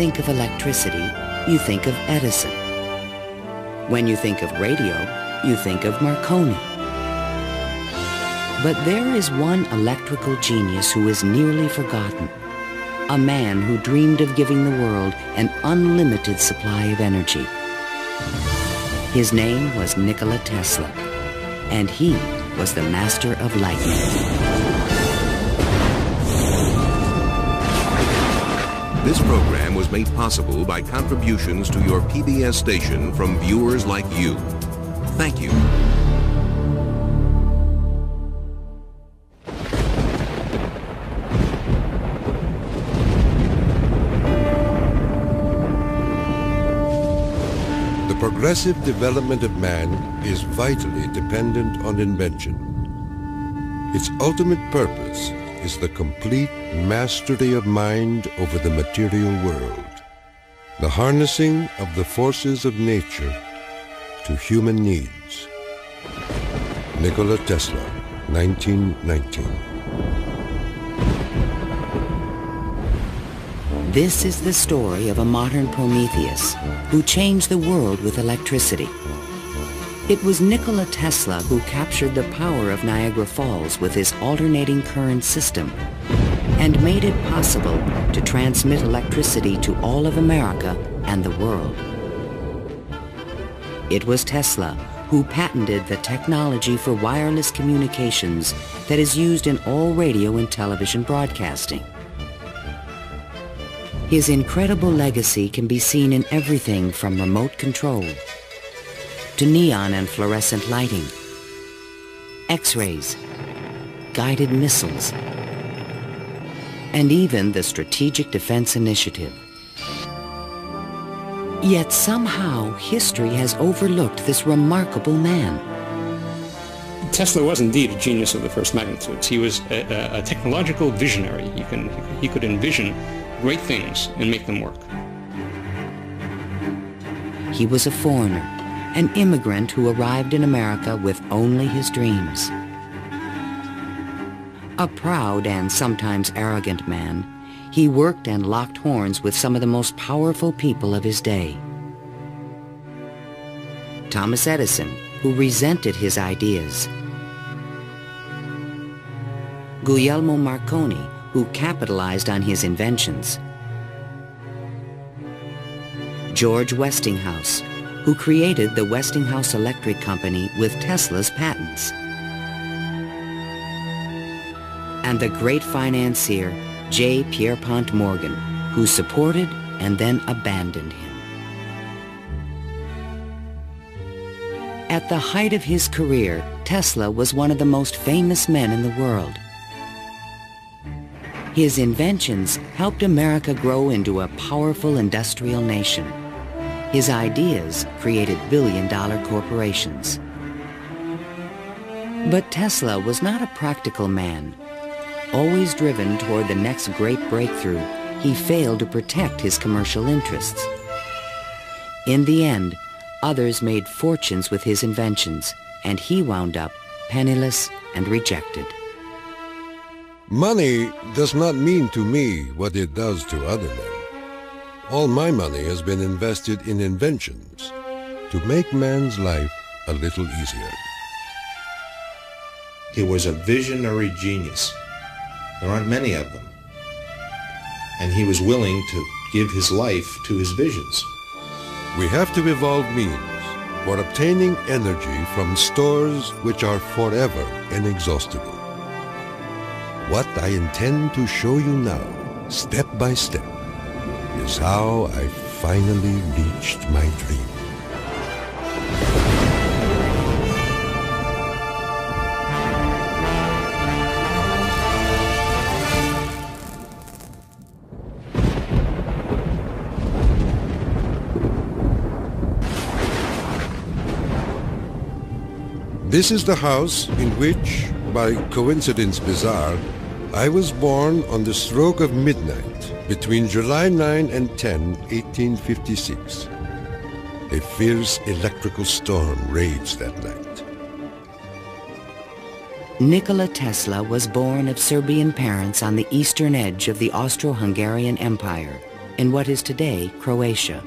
think of electricity, you think of Edison. When you think of radio, you think of Marconi. But there is one electrical genius who is nearly forgotten. A man who dreamed of giving the world an unlimited supply of energy. His name was Nikola Tesla, and he was the master of lightning. This program was made possible by contributions to your PBS station from viewers like you. Thank you. The progressive development of man is vitally dependent on invention. Its ultimate purpose is the complete mastery of mind over the material world, the harnessing of the forces of nature to human needs. Nikola Tesla, 1919. This is the story of a modern Prometheus who changed the world with electricity. It was Nikola Tesla who captured the power of Niagara Falls with his alternating current system and made it possible to transmit electricity to all of America and the world. It was Tesla who patented the technology for wireless communications that is used in all radio and television broadcasting. His incredible legacy can be seen in everything from remote control to neon and fluorescent lighting, X-rays, guided missiles, and even the Strategic Defense Initiative. Yet somehow history has overlooked this remarkable man. Tesla was indeed a genius of the first magnitude. He was a technological visionary. He could envision great things and make them work. He was a foreigner, an immigrant who arrived in America with only his dreams. A proud and sometimes arrogant man, he worked and locked horns with some of the most powerful people of his day. Thomas Edison, who resented his ideas. Guglielmo Marconi, who capitalized on his inventions. George Westinghouse, who created the Westinghouse Electric Company with Tesla's patents. And the great financier, J. Pierpont Morgan, who supported and then abandoned him. At the height of his career, Tesla was one of the most famous men in the world. His inventions helped America grow into a powerful industrial nation. His ideas created billion-dollar corporations. But Tesla was not a practical man. Always driven toward the next great breakthrough, he failed to protect his commercial interests. In the end, others made fortunes with his inventions, and he wound up penniless and rejected. Money does not mean to me what it does to other men. All my money has been invested in inventions to make man's life a little easier. He was a visionary genius. There aren't many of them. And he was willing to give his life to his visions. We have to evolve means for obtaining energy from stores which are forever inexhaustible. What I intend to show you now, step by step, is how I finally reached my dream. This is the house in which, by coincidence bizarre, I was born on the stroke of midnight between July 9 and 10, 1856. A fierce electrical storm raged that night. Nikola Tesla was born of Serbian parents on the eastern edge of the Austro-Hungarian Empire, in what is today Croatia.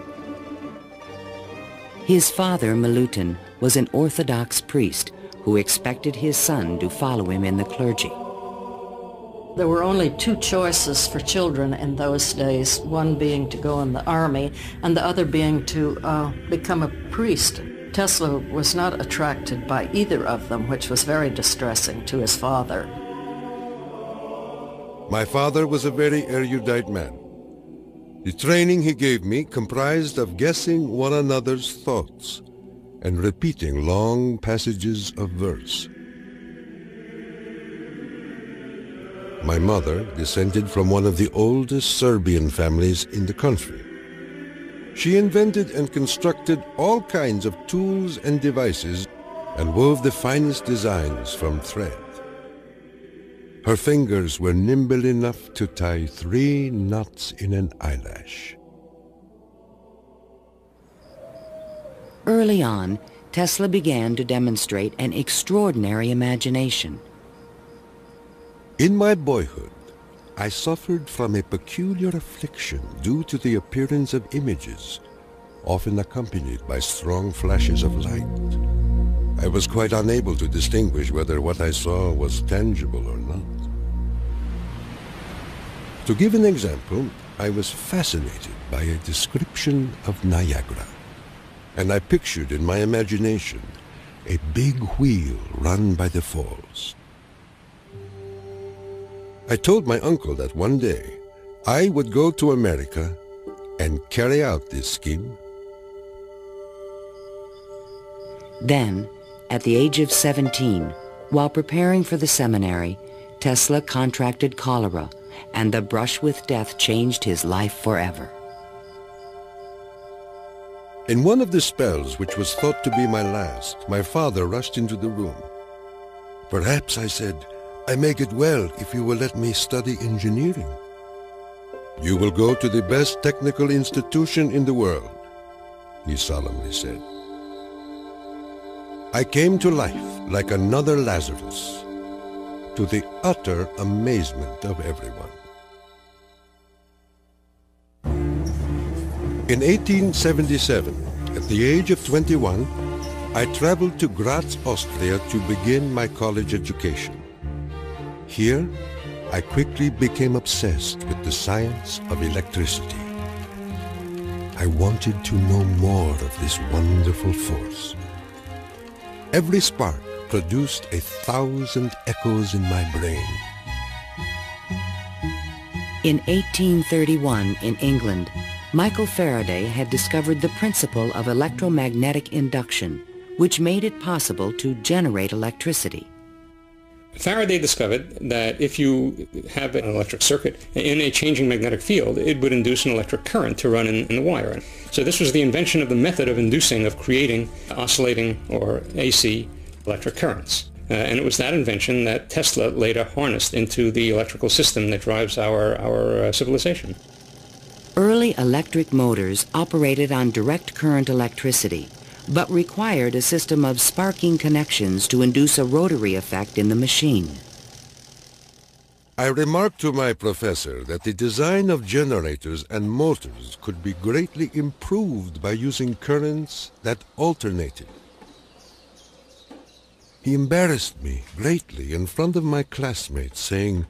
His father, Milutin, was an Orthodox priest who expected his son to follow him in the clergy. There were only two choices for children in those days, one being to go in the army and the other being to become a priest. Tesla was not attracted by either of them, which was very distressing to his father. My father was a very erudite man. The training he gave me comprised of guessing one another's thoughts and repeating long passages of verse. My mother descended from one of the oldest Serbian families in the country. She invented and constructed all kinds of tools and devices and wove the finest designs from thread. Her fingers were nimble enough to tie 3 knots in an eyelash. Early on, Tesla began to demonstrate an extraordinary imagination. In my boyhood, I suffered from a peculiar affliction due to the appearance of images, often accompanied by strong flashes of light. I was quite unable to distinguish whether what I saw was tangible or not. To give an example, I was fascinated by a description of Niagara, and I pictured in my imagination a big wheel run by the falls. I told my uncle that one day I would go to America and carry out this scheme. Then, at the age of 17, while preparing for the seminary, Tesla contracted cholera, and the brush with death changed his life forever. In one of the spells which was thought to be my last, my father rushed into the room. "Perhaps," I said, "I may get well if you will let me study engineering." "You will go to the best technical institution in the world," he solemnly said. I came to life like another Lazarus, to the utter amazement of everyone. In 1877, at the age of 21, I traveled to Graz, Austria to begin my college education. Here, I quickly became obsessed with the science of electricity. I wanted to know more of this wonderful force. Every spark produced 1,000 echoes in my brain. In 1831, in England, Michael Faraday had discovered the principle of electromagnetic induction, which made it possible to generate electricity. Faraday discovered that if you have an electric circuit in a changing magnetic field, it would induce an electric current to run in the wire. So this was the invention of the method of inducing, of creating oscillating or AC electric currents. And it was that invention that Tesla later harnessed into the electrical system that drives our civilization. Early electric motors operated on direct current electricity, but required a system of sparking connections to induce a rotary effect in the machine. I remarked to my professor that the design of generators and motors could be greatly improved by using currents that alternated. He embarrassed me greatly in front of my classmates, saying,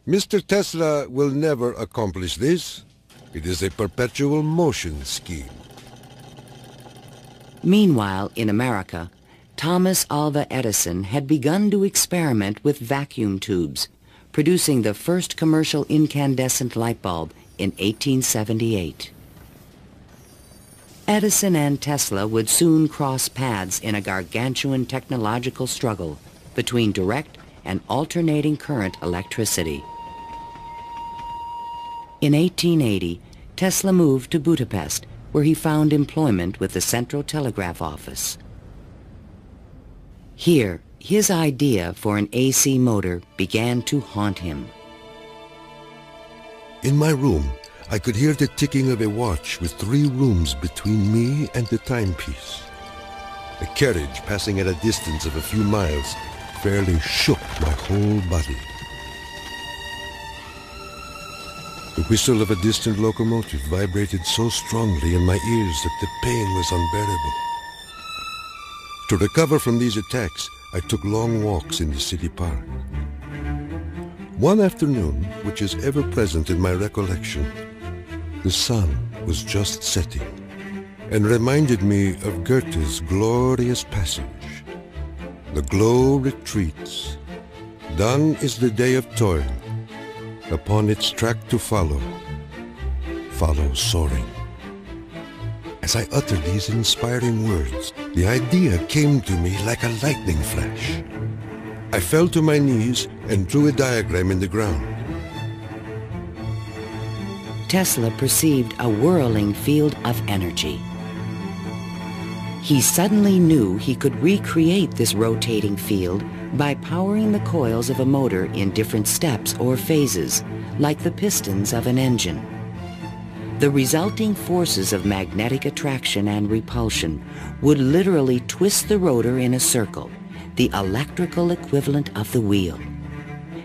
"Mr. Tesla will never accomplish this. It is a perpetual motion scheme." Meanwhile, in America, Thomas Alva Edison had begun to experiment with vacuum tubes, producing the first commercial incandescent light bulb in 1878. Edison and Tesla would soon cross paths in a gargantuan technological struggle between direct and alternating current electricity. In 1880, Tesla moved to Budapest, where he found employment with the Central Telegraph Office. Here, his idea for an AC motor began to haunt him. In my room, I could hear the ticking of a watch with 3 rooms between me and the timepiece. A carriage passing at a distance of a few miles fairly shook my whole body. The whistle of a distant locomotive vibrated so strongly in my ears that the pain was unbearable. To recover from these attacks, I took long walks in the city park. One afternoon, which is ever present in my recollection, the sun was just setting and reminded me of Goethe's glorious passage. The glow retreats. Done is the day of toil. Upon its track to follow soaring. As I uttered these inspiring words, the idea came to me like a lightning flash. I fell to my knees and drew a diagram in the ground. Tesla perceived a whirling field of energy. He suddenly knew he could recreate this rotating field by powering the coils of a motor in different steps or phases, like the pistons of an engine. The resulting forces of magnetic attraction and repulsion would literally twist the rotor in a circle, the electrical equivalent of the wheel.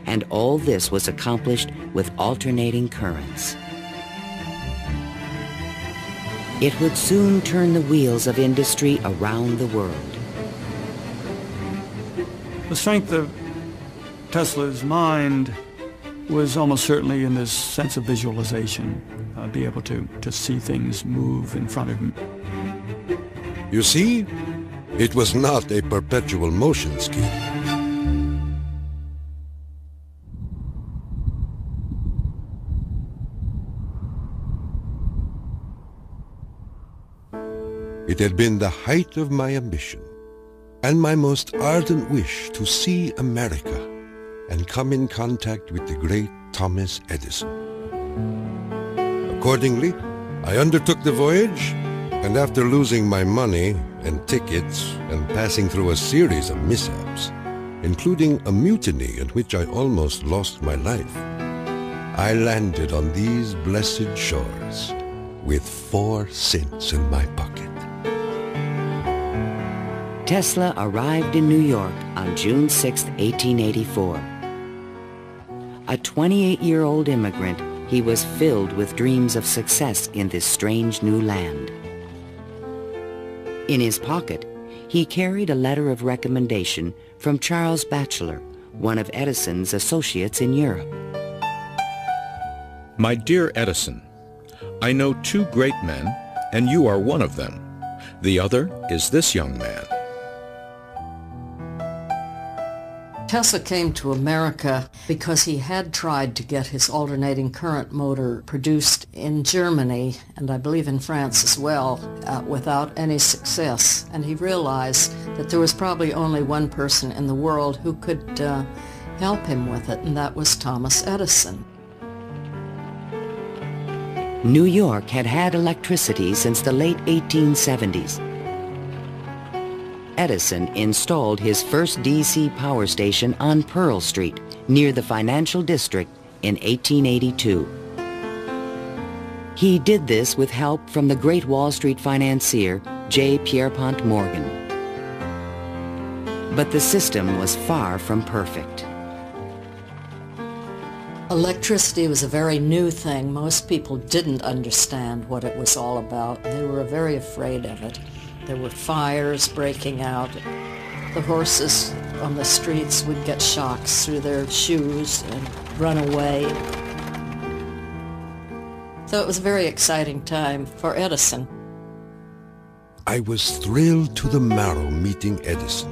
And all this was accomplished with alternating currents. It would soon turn the wheels of industry around the world. The strength of Tesla's mind was almost certainly in this sense of visualization, be able to see things move in front of him. You see, it was not a perpetual motion scheme. It had been the height of my ambition and my most ardent wish to see America and come in contact with the great Thomas Edison. Accordingly, I undertook the voyage, and after losing my money and tickets and passing through a series of mishaps, including a mutiny in which I almost lost my life, I landed on these blessed shores with 4 cents in my pocket. Tesla arrived in New York on June 6, 1884. A 28-year-old immigrant, he was filled with dreams of success in this strange new land. In his pocket, he carried a letter of recommendation from Charles Batchelor, one of Edison's associates in Europe. My dear Edison, I know 2 great men, and you are one of them. The other is this young man. Tesla came to America because he had tried to get his alternating current motor produced in Germany, and I believe in France as well, without any success. And he realized that there was probably only one person in the world who could help him with it, and that was Thomas Edison. New York had had electricity since the late 1870s. Edison installed his first DC power station on Pearl Street, near the financial district, in 1882. He did this with help from the great Wall Street financier, J. Pierpont Morgan. But the system was far from perfect. Electricity was a very new thing. Most people didn't understand what it was all about. They were very afraid of it. There were fires breaking out. The horses on the streets would get shocks through their shoes and run away. So it was a very exciting time for Edison. I was thrilled to the marrow meeting Edison.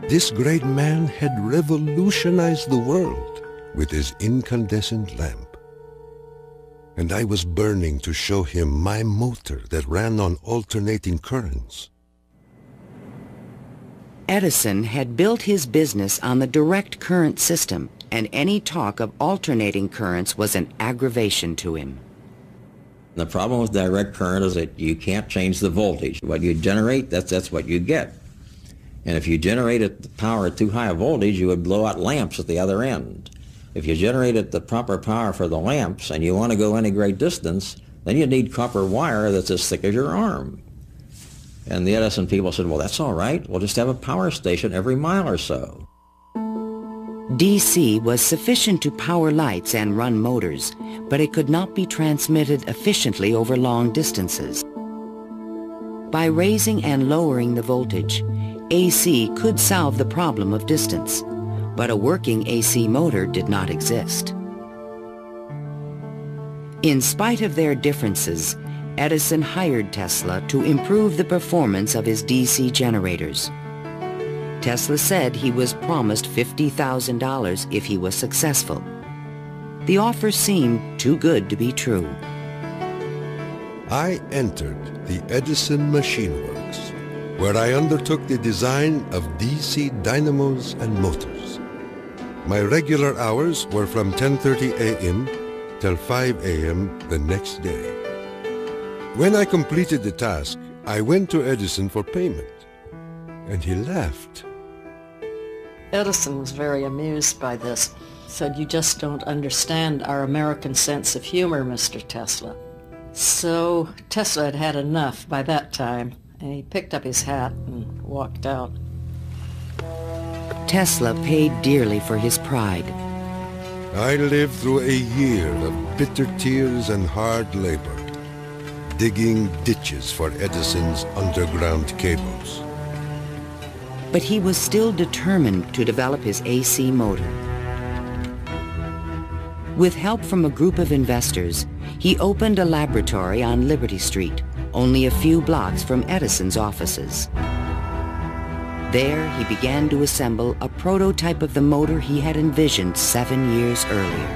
This great man had revolutionized the world with his incandescent lamp. And I was burning to show him my motor that ran on alternating currents. Edison had built his business on the direct current system, and any talk of alternating currents was an aggravation to him. The problem with direct current is that you can't change the voltage. What you generate, that's what you get. And if you generated the power at too high a voltage, you would blow out lamps at the other end. If you generated the proper power for the lamps and you want to go any great distance, then you need copper wire that's as thick as your arm. And the Edison people said, well, that's all right. We'll just have a power station every mile or so. DC was sufficient to power lights and run motors, but it could not be transmitted efficiently over long distances. By raising and lowering the voltage, AC could solve the problem of distance, but a working AC motor did not exist. In spite of their differences, Edison hired Tesla to improve the performance of his DC generators. Tesla said he was promised $50,000 if he was successful. The offer seemed too good to be true. I entered the Edison Machine Works, where I undertook the design of DC dynamos and motors. My regular hours were from 10:30 a.m. till 5 a.m. the next day. When I completed the task, I went to Edison for payment, and he laughed. Edison was very amused by this. Said, "You just don't understand our American sense of humor, Mr. Tesla." So Tesla had had enough by that time, and he picked up his hat and walked out. Tesla paid dearly for his pride. I lived through a year of bitter tears and hard labor, digging ditches for Edison's underground cables. But he was still determined to develop his AC motor. With help from a group of investors, he opened a laboratory on Liberty Street, only a few blocks from Edison's offices. There, he began to assemble a prototype of the motor he had envisioned 7 years earlier.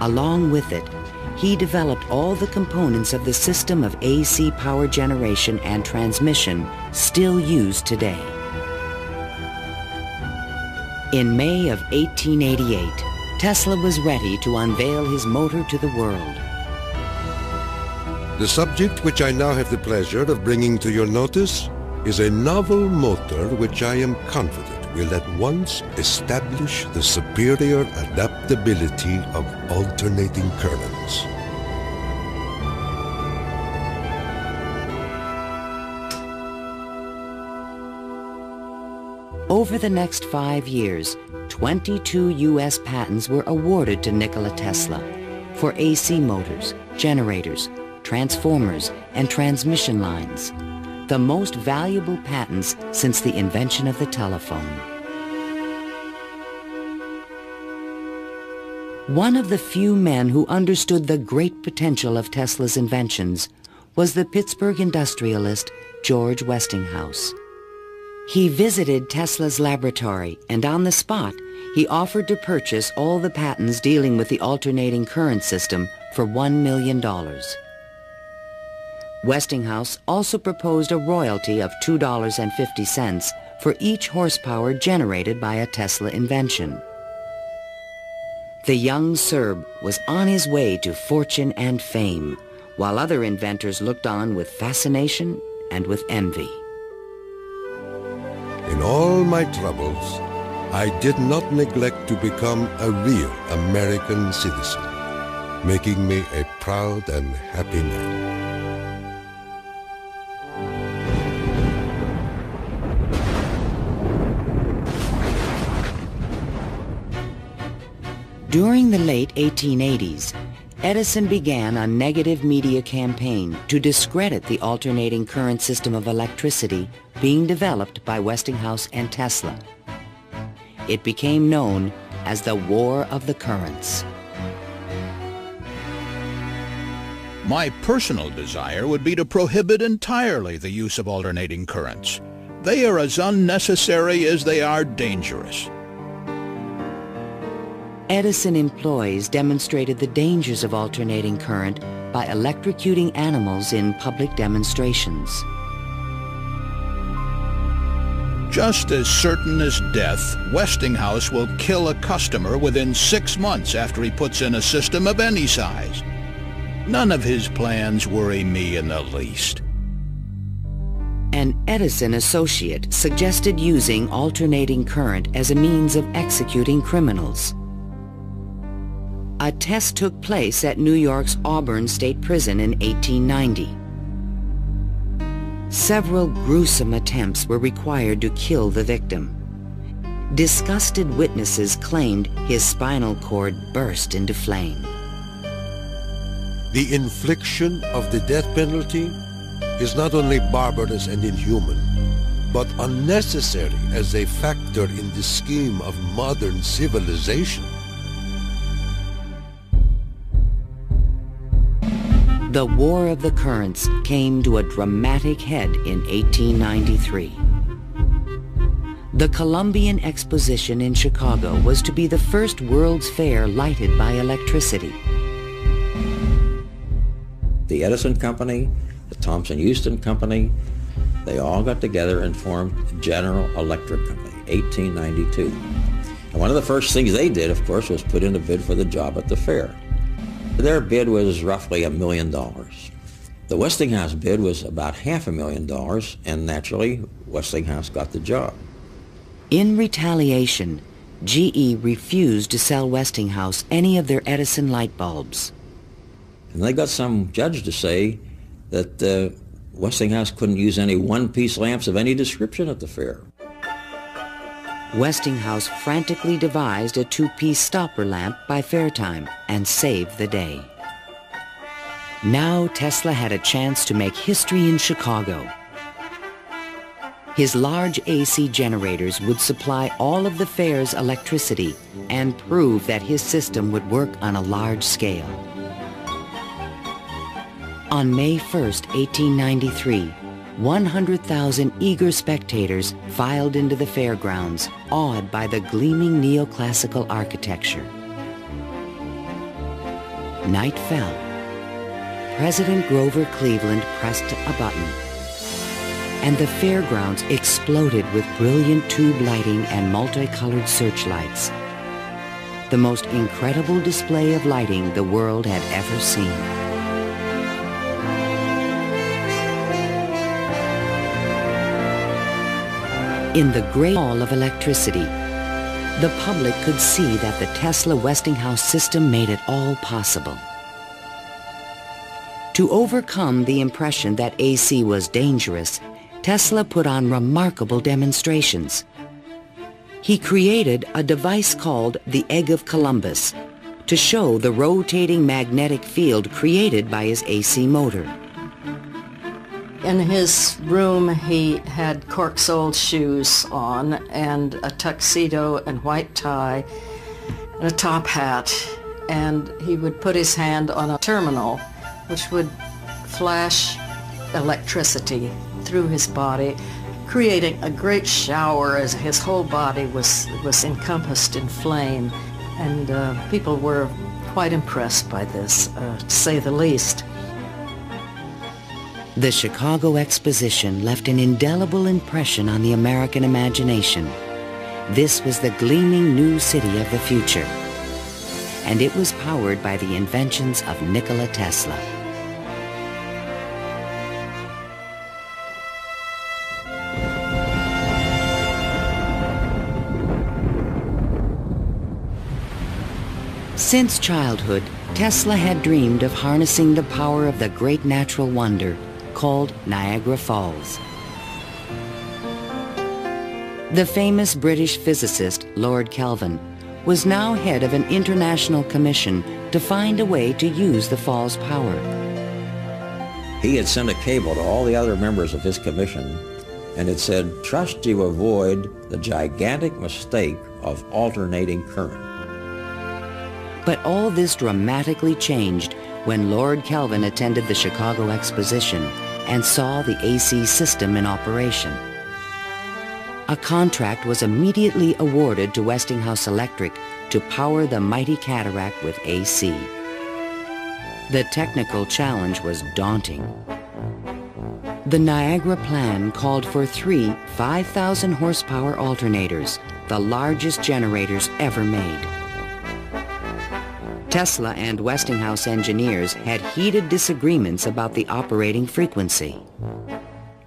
Along with it, he developed all the components of the system of AC power generation and transmission still used today. In May of 1888, Tesla was ready to unveil his motor to the world. The subject which I now have the pleasure of bringing to your notice is a novel motor which I am confident will at once establish the superior adaptability of alternating currents. Over the next 5 years, 22 U.S. patents were awarded to Nikola Tesla for AC motors, generators, transformers, and transmission lines, the most valuable patents since the invention of the telephone. One of the few men who understood the great potential of Tesla's inventions was the Pittsburgh industrialist George Westinghouse. He visited Tesla's laboratory, and on the spot, he offered to purchase all the patents dealing with the alternating current system for $1 million. Westinghouse also proposed a royalty of $2.50 for each horsepower generated by a Tesla invention. The young Serb was on his way to fortune and fame, while other inventors looked on with fascination and with envy. In all my troubles, I did not neglect to become a real American citizen, making me a proud and happy man. During the late 1880s, Edison began a negative media campaign to discredit the alternating current system of electricity being developed by Westinghouse and Tesla. It became known as the War of the Currents. My personal desire would be to prohibit entirely the use of alternating currents. They are as unnecessary as they are dangerous. Edison employees demonstrated the dangers of alternating current by electrocuting animals in public demonstrations. Just as certain as death, Westinghouse will kill a customer within 6 months after he puts in a system of any size. None of his plans worry me in the least. An Edison associate suggested using alternating current as a means of executing criminals. A test took place at New York's Auburn State Prison in 1890. Several gruesome attempts were required to kill the victim, disgusted witnesses claimed his spinal cord burst into flame. The infliction of the death penalty is not only barbarous and inhuman, but unnecessary as a factor in the scheme of modern civilization. The War of the Currents came to a dramatic head in 1893. The Columbian Exposition in Chicago was to be the first World's Fair lighted by electricity. The Edison Company, the Thomson-Houston Company, they all got together and formed General Electric Company, 1892. And one of the first things they did, of course, was put in a bid for the job at the fair. Their bid was roughly $1 million. The Westinghouse bid was about $500,000, and naturally, Westinghouse got the job. In retaliation, GE refused to sell Westinghouse any of their Edison light bulbs. And they got some judge to say that Westinghouse couldn't use any one-piece lamps of any description at the fair. Westinghouse frantically devised a two-piece stopper lamp by fair time and saved the day. Now Tesla had a chance to make history in Chicago. His large AC generators would supply all of the fair's electricity and prove that his system would work on a large scale. On May 1st, 1893, 100,000 eager spectators filed into the fairgrounds, awed by the gleaming neoclassical architecture. Night fell. President Grover Cleveland pressed a button, and the fairgrounds exploded with brilliant tube lighting and multicolored searchlights. The most incredible display of lighting the world had ever seen. In the great hall of electricity, the public could see that the Tesla Westinghouse system made it all possible. To overcome the impression that AC was dangerous, Tesla put on remarkable demonstrations. He created a device called the Egg of Columbus to show the rotating magnetic field created by his AC motor. In his room, he had cork-soled shoes on and a tuxedo and white tie and a top hat, and he would put his hand on a terminal which would flash electricity through his body, creating a great shower as his whole body was encompassed in flame, and people were quite impressed by this, to say the least. The Chicago Exposition left an indelible impression on the American imagination. This was the gleaming new city of the future, and it was powered by the inventions of Nikola Tesla. Since childhood, Tesla had dreamed of harnessing the power of the great natural wonder called Niagara Falls. The famous British physicist Lord Kelvin was now head of an international commission to find a way to use the fall's power. He had sent a cable to all the other members of his commission, and it said, "Trust you avoid the gigantic mistake of alternating current." But all this dramatically changed when Lord Kelvin attended the Chicago Exposition and saw the AC system in operation. A contract was immediately awarded to Westinghouse Electric to power the mighty cataract with AC. The technical challenge was daunting. The Niagara plan called for 3 5,000 horsepower alternators, the largest generators ever made. Tesla and Westinghouse engineers had heated disagreements about the operating frequency.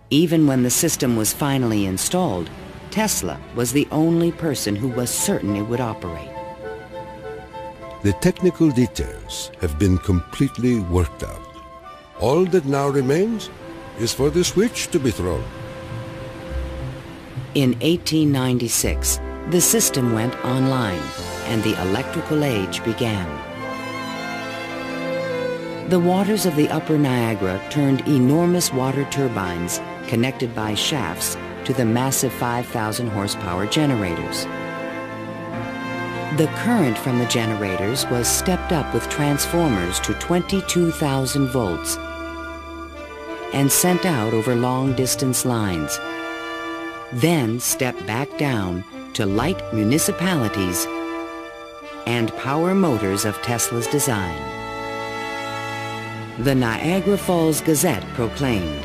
Even when the system was finally installed, Tesla was the only person who was certain it would operate. The technical details have been completely worked out. All that now remains is for the switch to be thrown. In 1896, The system went online, and the electrical age began. The waters of the upper Niagara turned enormous water turbines connected by shafts to the massive 5,000 horsepower generators. The current from the generators was stepped up with transformers to 22,000 volts and sent out over long-distance lines, then stepped back down to light municipalities and power motors of Tesla's design. The Niagara Falls Gazette proclaimed,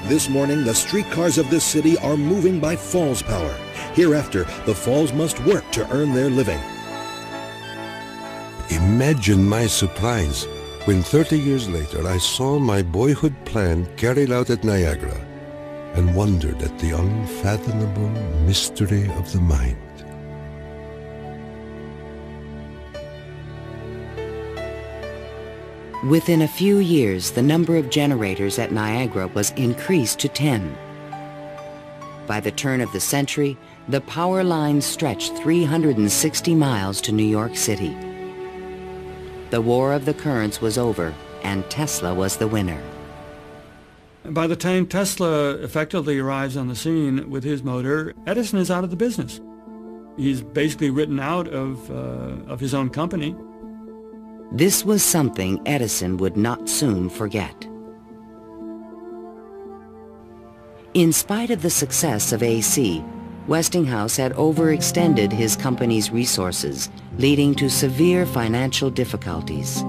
"This morning, the streetcars of this city are moving by Falls power. Hereafter, the Falls must work to earn their living." Imagine my surprise when 30 years later I saw my boyhood plan carried out at Niagara and wondered at the unfathomable mystery of the mind. Within a few years, the number of generators at Niagara was increased to 10. By the turn of the century, the power lines stretched 360 miles to New York City. The War of the Currents was over, and Tesla was the winner. By the time Tesla effectively arrives on the scene with his motor, Edison is out of the business. He's basically written out of his own company. This was something Edison would not soon forget. In spite of the success of AC, Westinghouse had overextended his company's resources, leading to severe financial difficulties.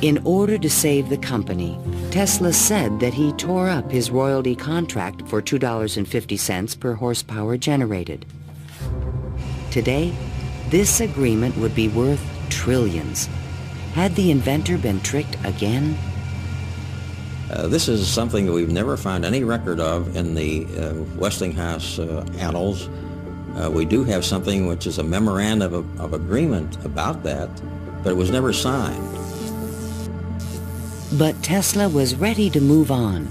In order to save the company, Tesla said that he tore up his royalty contract for $2.50 per horsepower generated. Today, this agreement would be worth trillions. Had the inventor been tricked again? This is something that we've never found any record of in the Westinghouse annals. We do have something which is a memorandum of agreement about that, but it was never signed. But Tesla was ready to move on.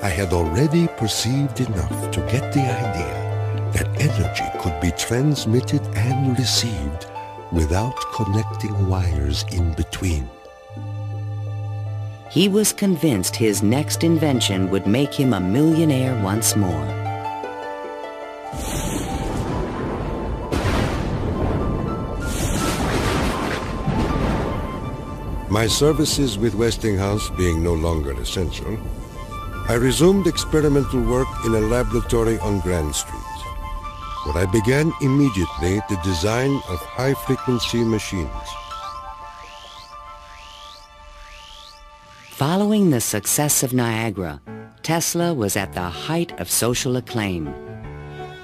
I had already perceived enough to get the idea that energy could be transmitted and received without connecting wires in between. He was convinced his next invention would make him a millionaire once more. My services with Westinghouse being no longer essential, I resumed experimental work in a laboratory on Grand Street, where I began immediately the design of high-frequency machines. Following the success of Niagara, Tesla was at the height of social acclaim.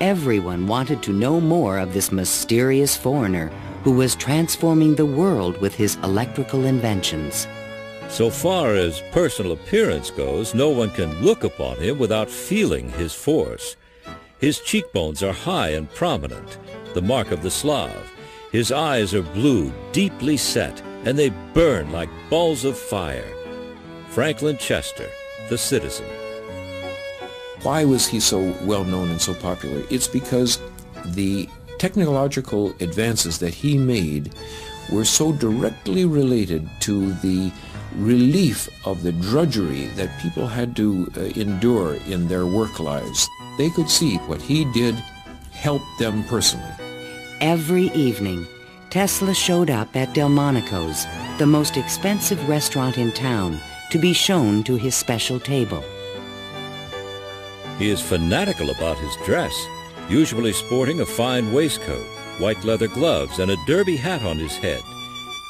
Everyone wanted to know more of this mysterious foreigner who was transforming the world with his electrical inventions. So far as personal appearance goes, no one can look upon him without feeling his force. His cheekbones are high and prominent, the mark of the Slav. His eyes are blue, deeply set, and they burn like balls of fire. Franklin Chester, the Citizen. Why was he so well known and so popular? It's because the technological advances that he made were so directly related to the relief of the drudgery that people had to endure in their work lives. They could see what he did helped them personally. Every evening, Tesla showed up at Delmonico's, the most expensive restaurant in town, to be shown to his special table. He is fanatical about his dress, usually sporting a fine waistcoat, white leather gloves, and a derby hat on his head.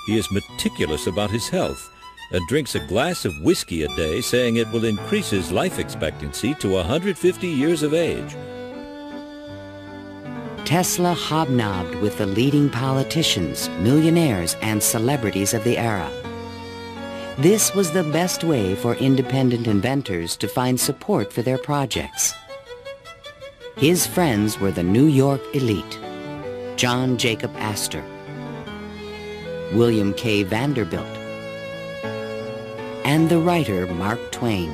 He is meticulous about his health and drinks a glass of whiskey a day, saying it will increase his life expectancy to 150 years of age. Tesla hobnobbed with the leading politicians, millionaires, and celebrities of the era. This was the best way for independent inventors to find support for their projects. His friends were the New York elite, John Jacob Astor, William K. Vanderbilt, and the writer Mark Twain.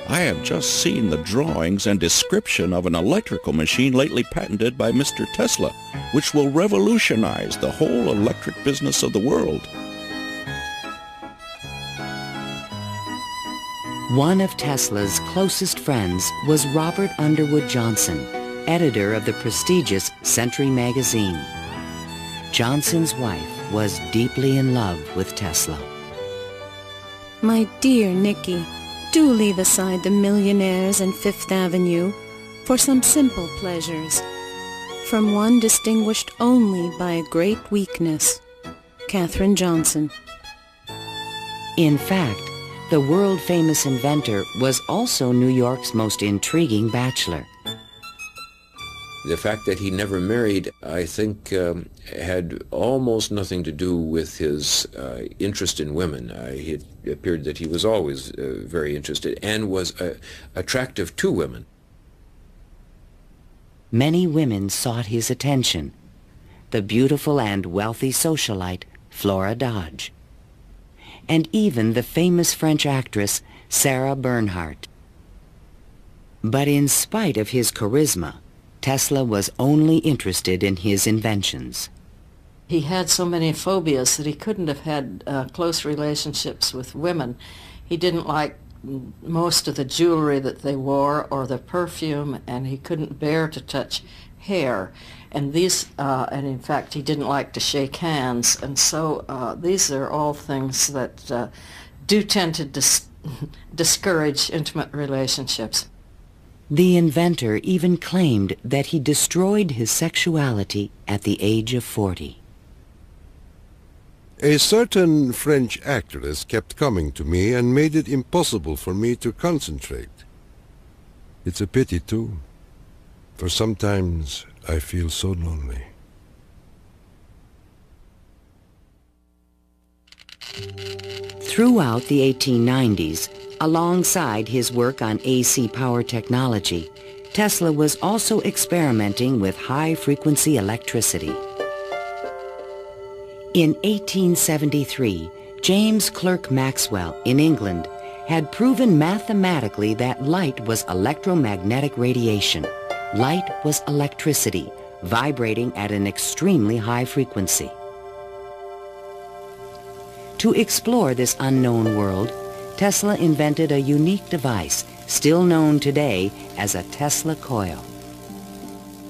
I have just seen the drawings and description of an electrical machine lately patented by Mr. Tesla, which will revolutionize the whole electric business of the world. One of Tesla's closest friends was Robert Underwood Johnson, editor of the prestigious Century magazine. Johnson's wife was deeply in love with Tesla. My dear Nicky, do leave aside the millionaires and Fifth Avenue for some simple pleasures. From one distinguished only by a great weakness, Katherine Johnson. In fact, the world-famous inventor was also New York's most intriguing bachelor. The fact that he never married, I think, had almost nothing to do with his interest in women. It appeared that he was always very interested and was attractive to women. Many women sought his attention. The beautiful and wealthy socialite Flora Dodge, and even the famous French actress Sarah Bernhardt. But in spite of his charisma, Tesla was only interested in his inventions. He had so many phobias that he couldn't have had close relationships with women. He didn't like most of the jewelry that they wore or the perfume, and he couldn't bear to touch hair. And and in fact, he didn't like to shake hands. And so these are all things that do tend to discourage intimate relationships. The inventor even claimed that he destroyed his sexuality at the age of 40. A certain French actress kept coming to me and made it impossible for me to concentrate. It's a pity, too, for sometimes I feel so lonely. Throughout the 1890s, alongside his work on AC power technology, Tesla was also experimenting with high-frequency electricity. In 1873, James Clerk Maxwell in England had proven mathematically that light was electromagnetic radiation. Light was electricity, vibrating at an extremely high frequency. To explore this unknown world, Tesla invented a unique device, still known today as a Tesla coil.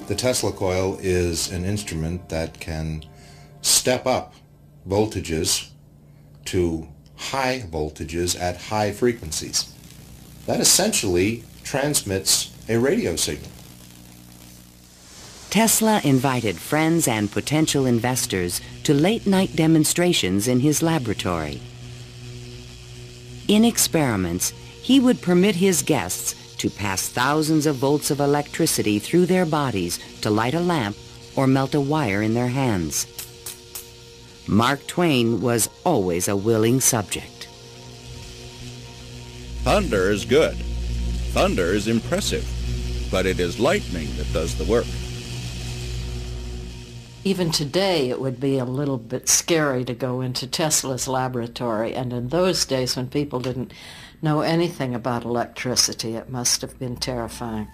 The Tesla coil is an instrument that can step up voltages to high voltages at high frequencies. That essentially transmits a radio signal. Tesla invited friends and potential investors to late-night demonstrations in his laboratory. In experiments, he would permit his guests to pass thousands of volts of electricity through their bodies to light a lamp or melt a wire in their hands. Mark Twain was always a willing subject. Thunder is good. Thunder is impressive. But it is lightning that does the work. Even today, it would be a little bit scary to go into Tesla's laboratory, and in those days when people didn't know anything about electricity, it must have been terrifying.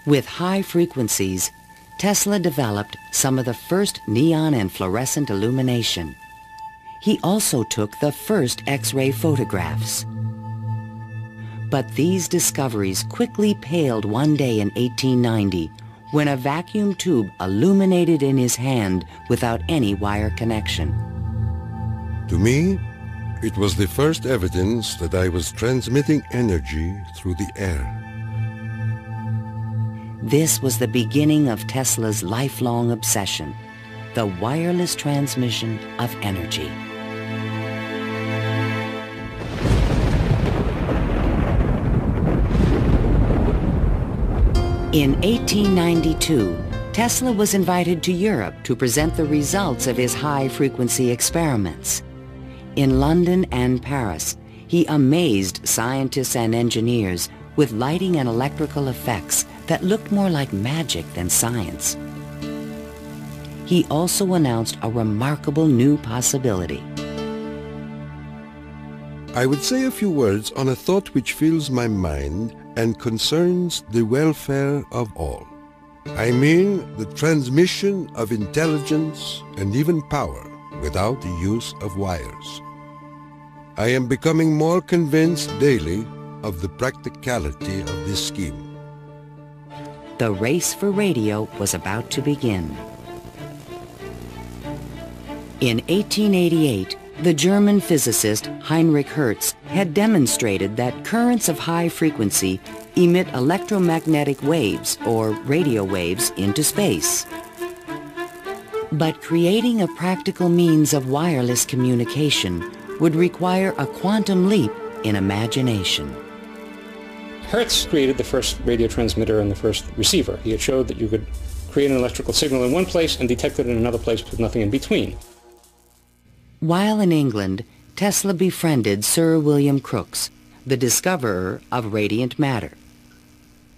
With high frequencies, Tesla developed some of the first neon and fluorescent illumination. He also took the first X-ray photographs. But these discoveries quickly paled one day in 1890 when a vacuum tube illuminated in his hand without any wire connection. To me, it was the first evidence that I was transmitting energy through the air. This was the beginning of Tesla's lifelong obsession, the wireless transmission of energy. In 1892, Tesla was invited to Europe to present the results of his high-frequency experiments. In London and Paris, he amazed scientists and engineers with lighting and electrical effects that looked more like magic than science. He also announced a remarkable new possibility. I would say a few words on a thought which fills my mind and concerns the welfare of all. I mean the transmission of intelligence and even power without the use of wires. I am becoming more convinced daily of the practicality of this scheme. The race for radio was about to begin. In 1888, the German physicist Heinrich Hertz had demonstrated that currents of high frequency emit electromagnetic waves, or radio waves, into space. But creating a practical means of wireless communication would require a quantum leap in imagination. Hertz created the first radio transmitter and the first receiver. He had showed that you could create an electrical signal in one place and detect it in another place with nothing in between. While in England, Tesla befriended Sir William Crookes, the discoverer of radiant matter.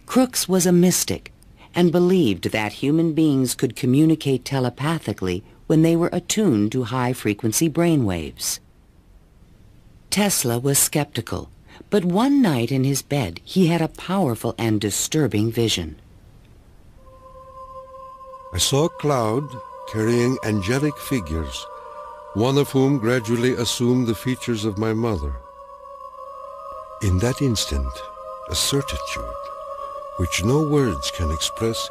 Crookes was a mystic and believed that human beings could communicate telepathically when they were attuned to high-frequency brainwaves. Tesla was skeptical, but one night in his bed he had a powerful and disturbing vision. I saw a cloud carrying angelic figures, one of whom gradually assumed the features of my mother. In that instant, a certitude, which no words can express,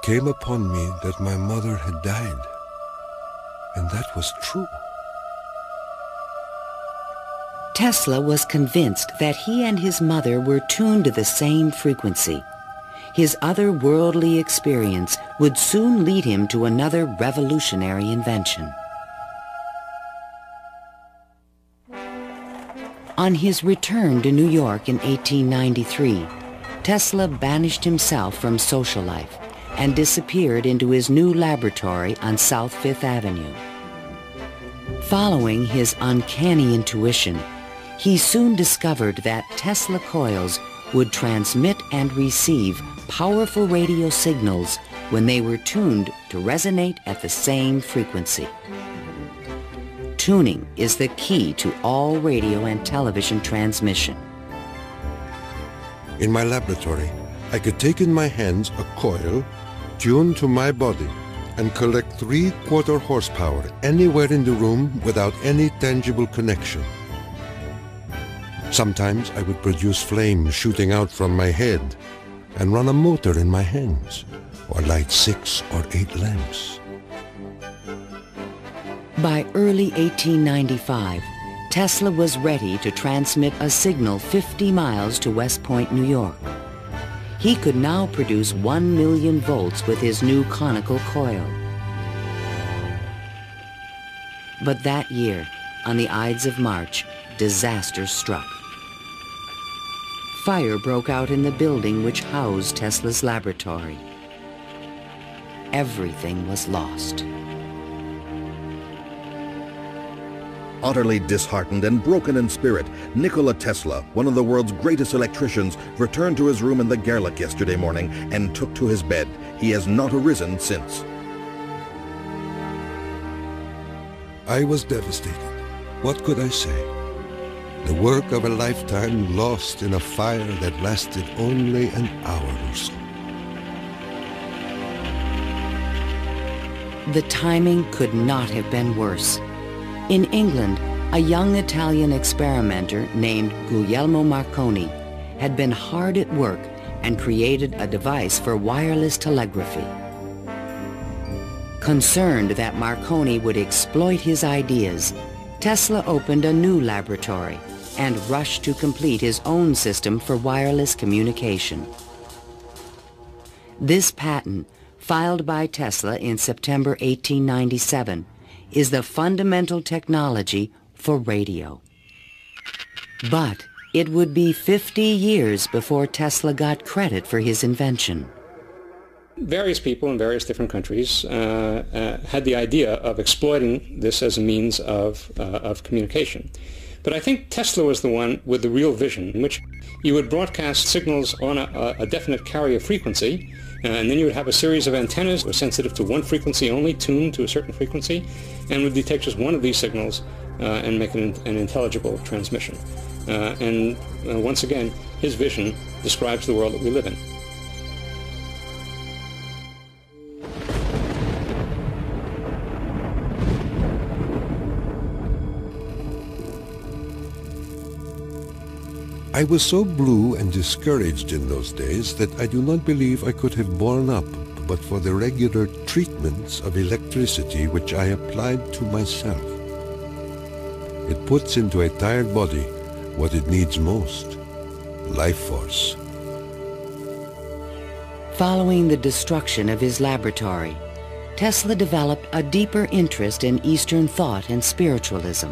came upon me that my mother had died. And that was true. Tesla was convinced that he and his mother were tuned to the same frequency. His otherworldly experience would soon lead him to another revolutionary invention. On his return to New York in 1893, Tesla banished himself from social life and disappeared into his new laboratory on South Fifth Avenue. Following his uncanny intuition, he soon discovered that Tesla coils would transmit and receive powerful radio signals when they were tuned to resonate at the same frequency. Tuning is the key to all radio and television transmission. In my laboratory, I could take in my hands a coil tuned to my body and collect 3/4 horsepower anywhere in the room without any tangible connection. Sometimes I would produce flame shooting out from my head and run a motor in my hands, or light 6 or 8 lamps. By early 1895, Tesla was ready to transmit a signal 50 miles to West Point, New York. He could now produce 1 million volts with his new conical coil. But that year, on the Ides of March, disaster struck. Fire broke out in the building which housed Tesla's laboratory. Everything was lost. Utterly disheartened and broken in spirit, Nikola Tesla, one of the world's greatest electricians, returned to his room in the Gerlach yesterday morning and took to his bed. He has not arisen since. I was devastated. What could I say? The work of a lifetime lost in a fire that lasted only an hour or so. The timing could not have been worse. In England, a young Italian experimenter named Guglielmo Marconi had been hard at work and created a device for wireless telegraphy. Concerned that Marconi would exploit his ideas, Tesla opened a new laboratory and rushed to complete his own system for wireless communication. This patent, filed by Tesla in September 1897, is the fundamental technology for radio. But it would be 50 years before Tesla got credit for his invention. Various people in various different countries had the idea of exploiting this as a means of communication. But I think Tesla was the one with the real vision, in which you would broadcast signals on a definite carrier frequency, and then you would have a series of antennas that were sensitive to one frequency only, tuned to a certain frequency, and would detect just one of these signals and make an intelligible transmission. And once again, his vision describes the world that we live in. I was so blue and discouraged in those days that I do not believe I could have borne up but for the regular treatments of electricity which I applied to myself. It puts into a tired body what it needs most, life force. Following the destruction of his laboratory, Tesla developed a deeper interest in Eastern thought and spiritualism.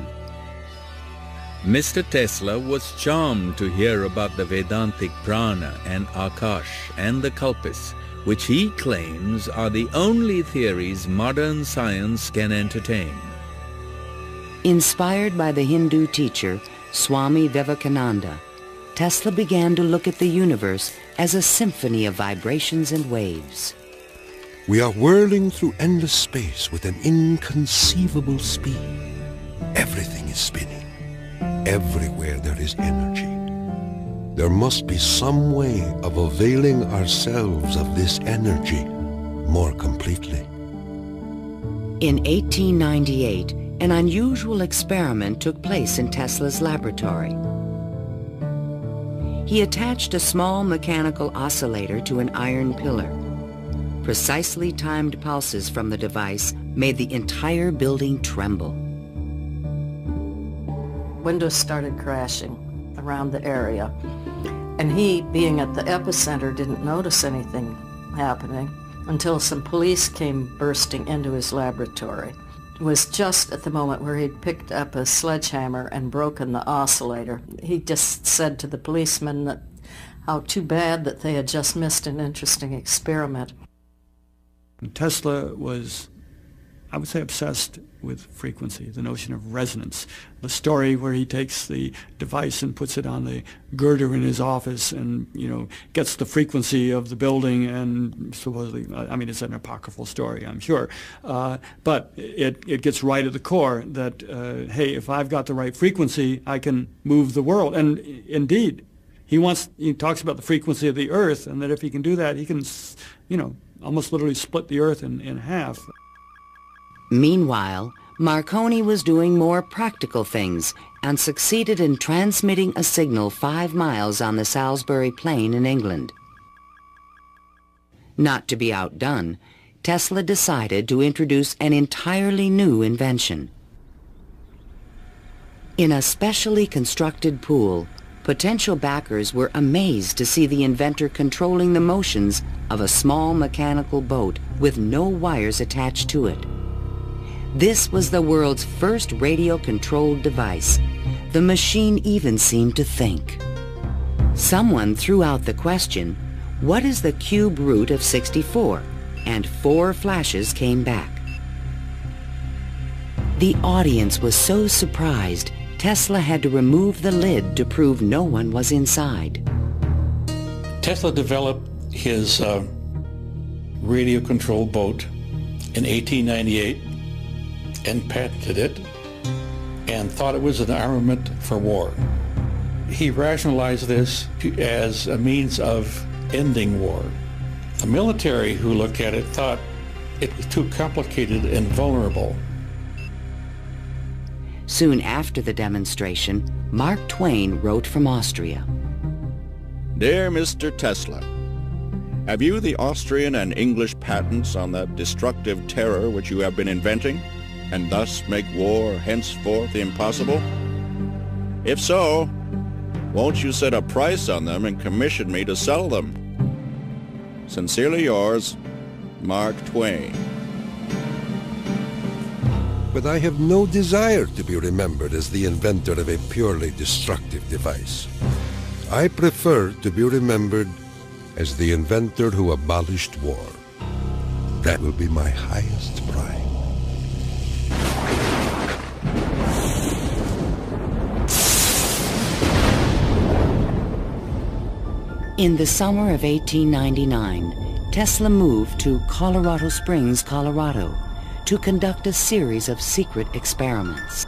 Mr. Tesla was charmed to hear about the Vedantic prana and Akash and the Kalpis, which he claims are the only theories modern science can entertain. Inspired by the Hindu teacher Swami Vivekananda, Tesla began to look at the universe as a symphony of vibrations and waves. We are whirling through endless space with an inconceivable speed. Everything is spinning. Everywhere there is energy. There must be some way of availing ourselves of this energy more completely. In 1898, an unusual experiment took place in Tesla's laboratory. He attached a small mechanical oscillator to an iron pillar. Precisely timed pulses from the device made the entire building tremble. Windows started crashing around the area, and he, being at the epicenter, didn't notice anything happening until some police came bursting into his laboratory. It was just at the moment where he'd picked up a sledgehammer and broken the oscillator. He just said to the policemen that how too bad that they had just missed an interesting experiment. Tesla was, I would say, obsessed with frequency, the notion of resonance. The story where he takes the device and puts it on the girder in his office and, gets the frequency of the building and supposedly, I mean, it's an apocryphal story, I'm sure, but it gets right at the core that, hey, if I've got the right frequency, I can move the world. And indeed, he talks about the frequency of the earth, and that if he can do that, he can, almost literally split the earth in half. Meanwhile, Marconi was doing more practical things and succeeded in transmitting a signal 5 miles on the Salisbury Plain in England. Not to be outdone, Tesla decided to introduce an entirely new invention. In a specially constructed pool, potential backers were amazed to see the inventor controlling the motions of a small mechanical boat with no wires attached to it. This was the world's first radio-controlled device. The machine even seemed to think. Someone threw out the question, what is the cube root of 64? And 4 flashes came back. The audience was so surprised, Tesla had to remove the lid to prove no one was inside. Tesla developed his radio-controlled boat in 1898 and patented it and thought it was an armament for war. He rationalized this as a means of ending war. The military who looked at it thought it was too complicated and vulnerable. Soon after the demonstration, Mark Twain wrote from Austria. Dear Mr. Tesla, have you the Austrian and English patents on that destructive terror which you have been inventing, and thus make war henceforth impossible? If so, won't you set a price on them and commission me to sell them? Sincerely yours, Mark Twain. But I have no desire to be remembered as the inventor of a purely destructive device. I prefer to be remembered as the inventor who abolished war. That will be my highest pride. In the summer of 1899, Tesla moved to Colorado Springs, Colorado, to conduct a series of secret experiments.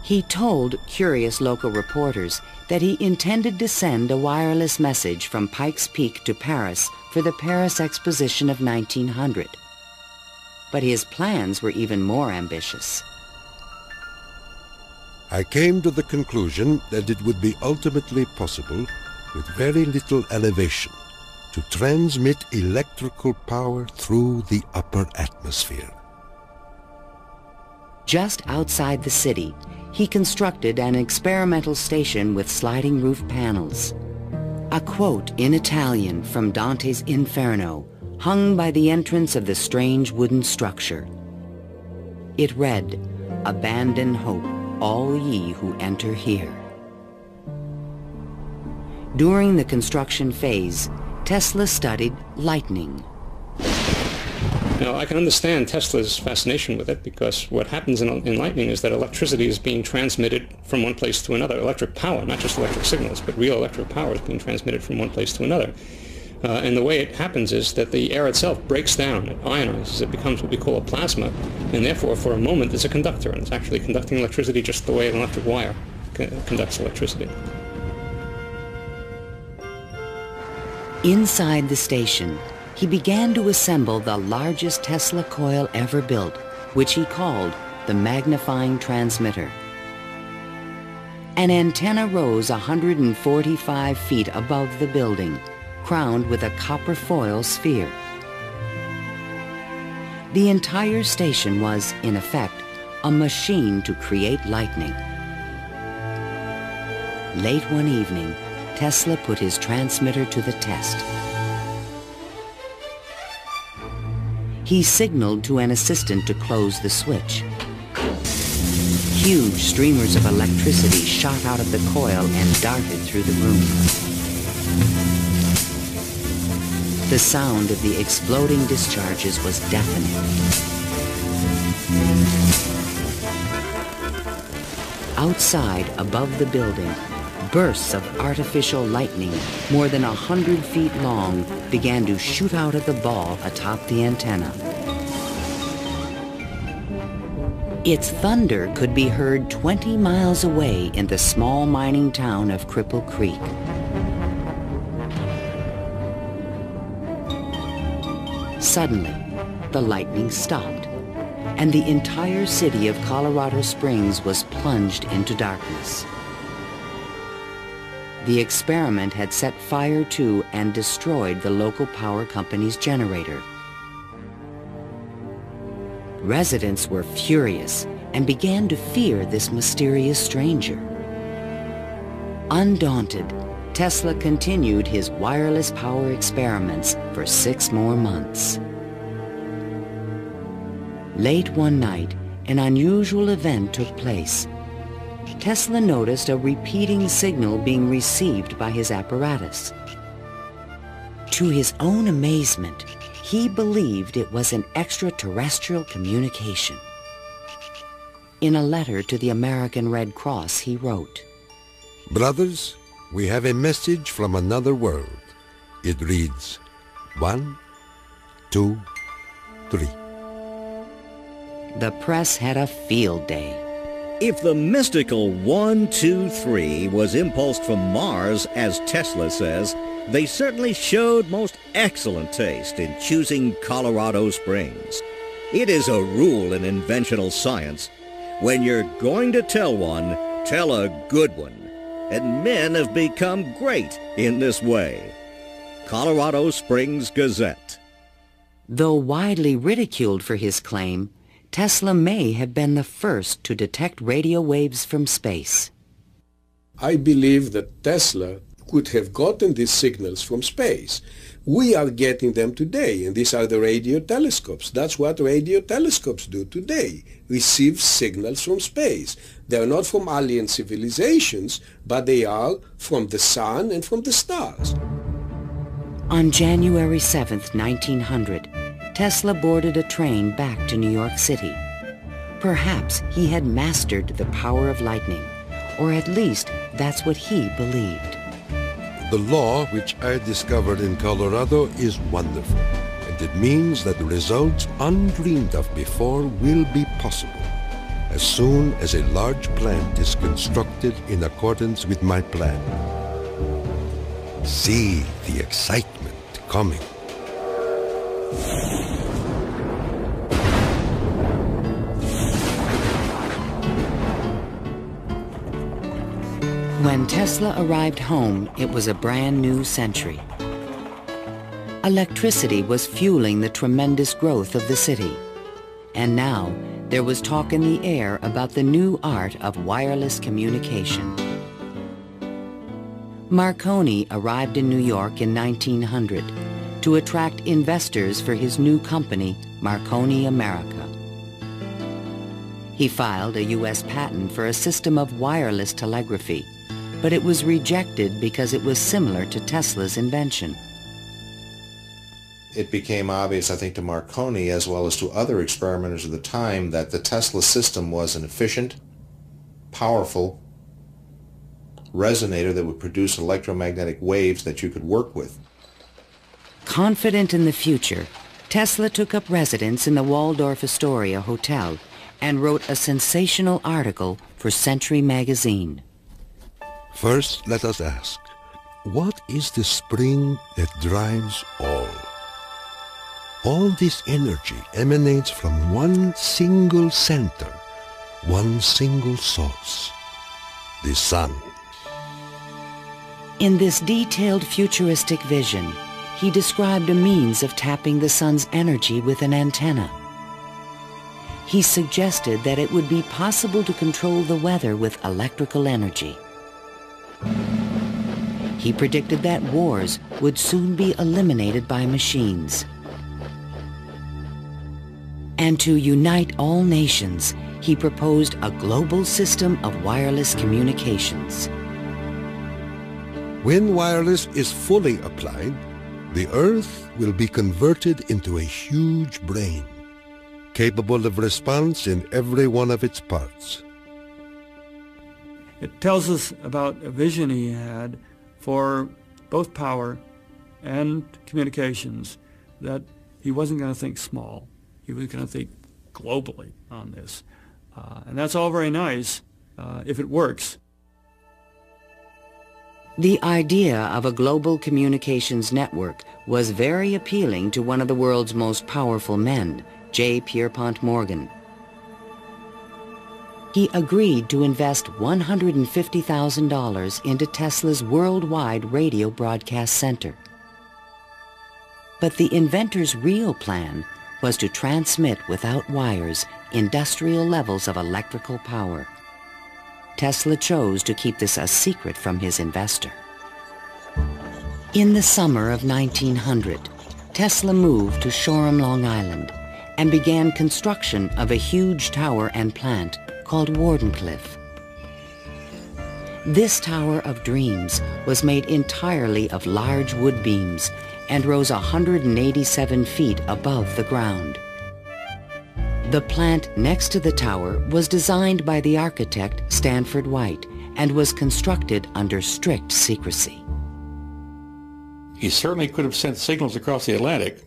He told curious local reporters that he intended to send a wireless message from Pikes Peak to Paris for the Paris Exposition of 1900. But his plans were even more ambitious. I came to the conclusion that it would be ultimately possible, with very little elevation, to transmit electrical power through the upper atmosphere. Just outside the city, he constructed an experimental station with sliding roof panels. A quote in Italian from Dante's Inferno hung by the entrance of the strange wooden structure. It read, "Abandon hope, all ye who enter here." During the construction phase, Tesla studied lightning. Now, I can understand Tesla's fascination with it, because what happens in lightning is that electricity is being transmitted from one place to another. Electric power, not just electric signals, but real electric power is being transmitted from one place to another. And the way it happens is that the air itself breaks down, it ionizes, it becomes what we call a plasma, and therefore for a moment it's a conductor, and it's actually conducting electricity just the way an electric wire conducts electricity. Inside the station, he began to assemble the largest Tesla coil ever built, which he called the magnifying transmitter. An antenna rose 145 feet above the building, crowned with a copper foil sphere. The entire station was, in effect, a machine to create lightning. Late one evening, Tesla put his transmitter to the test. He signaled to an assistant to close the switch. Huge streamers of electricity shot out of the coil and darted through the room. The sound of the exploding discharges was deafening. Outside, above the building, bursts of artificial lightning, more than 100 feet long, began to shoot out at the ball atop the antenna. Its thunder could be heard 20 miles away in the small mining town of Cripple Creek. Suddenly, the lightning stopped, and the entire city of Colorado Springs was plunged into darkness. The experiment had set fire to and destroyed the local power company's generator. Residents were furious and began to fear this mysterious stranger. Undaunted, Tesla continued his wireless power experiments for 6 more months. Late one night, an unusual event took place. Tesla noticed a repeating signal being received by his apparatus. To his own amazement, he believed it was an extraterrestrial communication. In a letter to the American Red Cross, he wrote, "Brothers, we have a message from another world. It reads, 1, 2, 3. The press had a field day. If the mystical 1, 2, 3 was impulsed from Mars, as Tesla says, they certainly showed most excellent taste in choosing Colorado Springs. It is a rule in inventional science. When you're going to tell one, tell a good one. And men have become great in this way. Colorado Springs Gazette. Though widely ridiculed for his claim, Tesla may have been the first to detect radio waves from space. I believe that Tesla could have gotten these signals from space. We are getting them today, and these are the radio telescopes. That's what radio telescopes do today, receive signals from space. They are not from alien civilizations, but they are from the sun and from the stars. On January 7th, 1900, Tesla boarded a train back to New York City. Perhaps he had mastered the power of lightning, or at least that's what he believed. The law which I discovered in Colorado is wonderful, and it means that results undreamed of before will be possible. as soon as a large plant is constructed in accordance with my plan. See the excitement coming. When Tesla arrived home, it was a brand new century. Electricity was fueling the tremendous growth of the city. And now, there was talk in the air about the new art of wireless communication. Marconi arrived in New York in 1900 to attract investors for his new company, Marconi America. He filed a U.S. patent for a system of wireless telegraphy, but it was rejected because it was similar to Tesla's invention. It became obvious, I think, to Marconi as well as to other experimenters of the time that the Tesla system was an efficient, powerful resonator that would produce electromagnetic waves that you could work with. Confident in the future, Tesla took up residence in the Waldorf Astoria Hotel and wrote a sensational article for Century magazine. First, let us ask, what is the spring that drives all? All this energy emanates from one single center, one single source, the sun. In this detailed futuristic vision, he described a means of tapping the sun's energy with an antenna. He suggested that it would be possible to control the weather with electrical energy. He predicted that wars would soon be eliminated by machines. And to unite all nations, he proposed a global system of wireless communications. When wireless is fully applied, the Earth will be converted into a huge brain, capable of response in every one of its parts. It tells us about a vision he had for both power and communications, that he wasn't going to think small. He was going to think globally on this. And that's all very nice if it works. The idea of a global communications network was very appealing to one of the world's most powerful men, J. Pierpont Morgan. He agreed to invest $150,000 into Tesla's worldwide radio broadcast center. But the inventor's real plan was to transmit without wires industrial levels of electrical power. Tesla chose to keep this a secret from his investor. In the summer of 1900, Tesla moved to Shoreham, Long Island, and began construction of a huge tower and plant called Wardenclyffe. This Tower of Dreams was made entirely of large wood beams and rose 187 feet above the ground. The plant next to the tower was designed by the architect Stanford White and was constructed under strict secrecy. He certainly could have sent signals across the Atlantic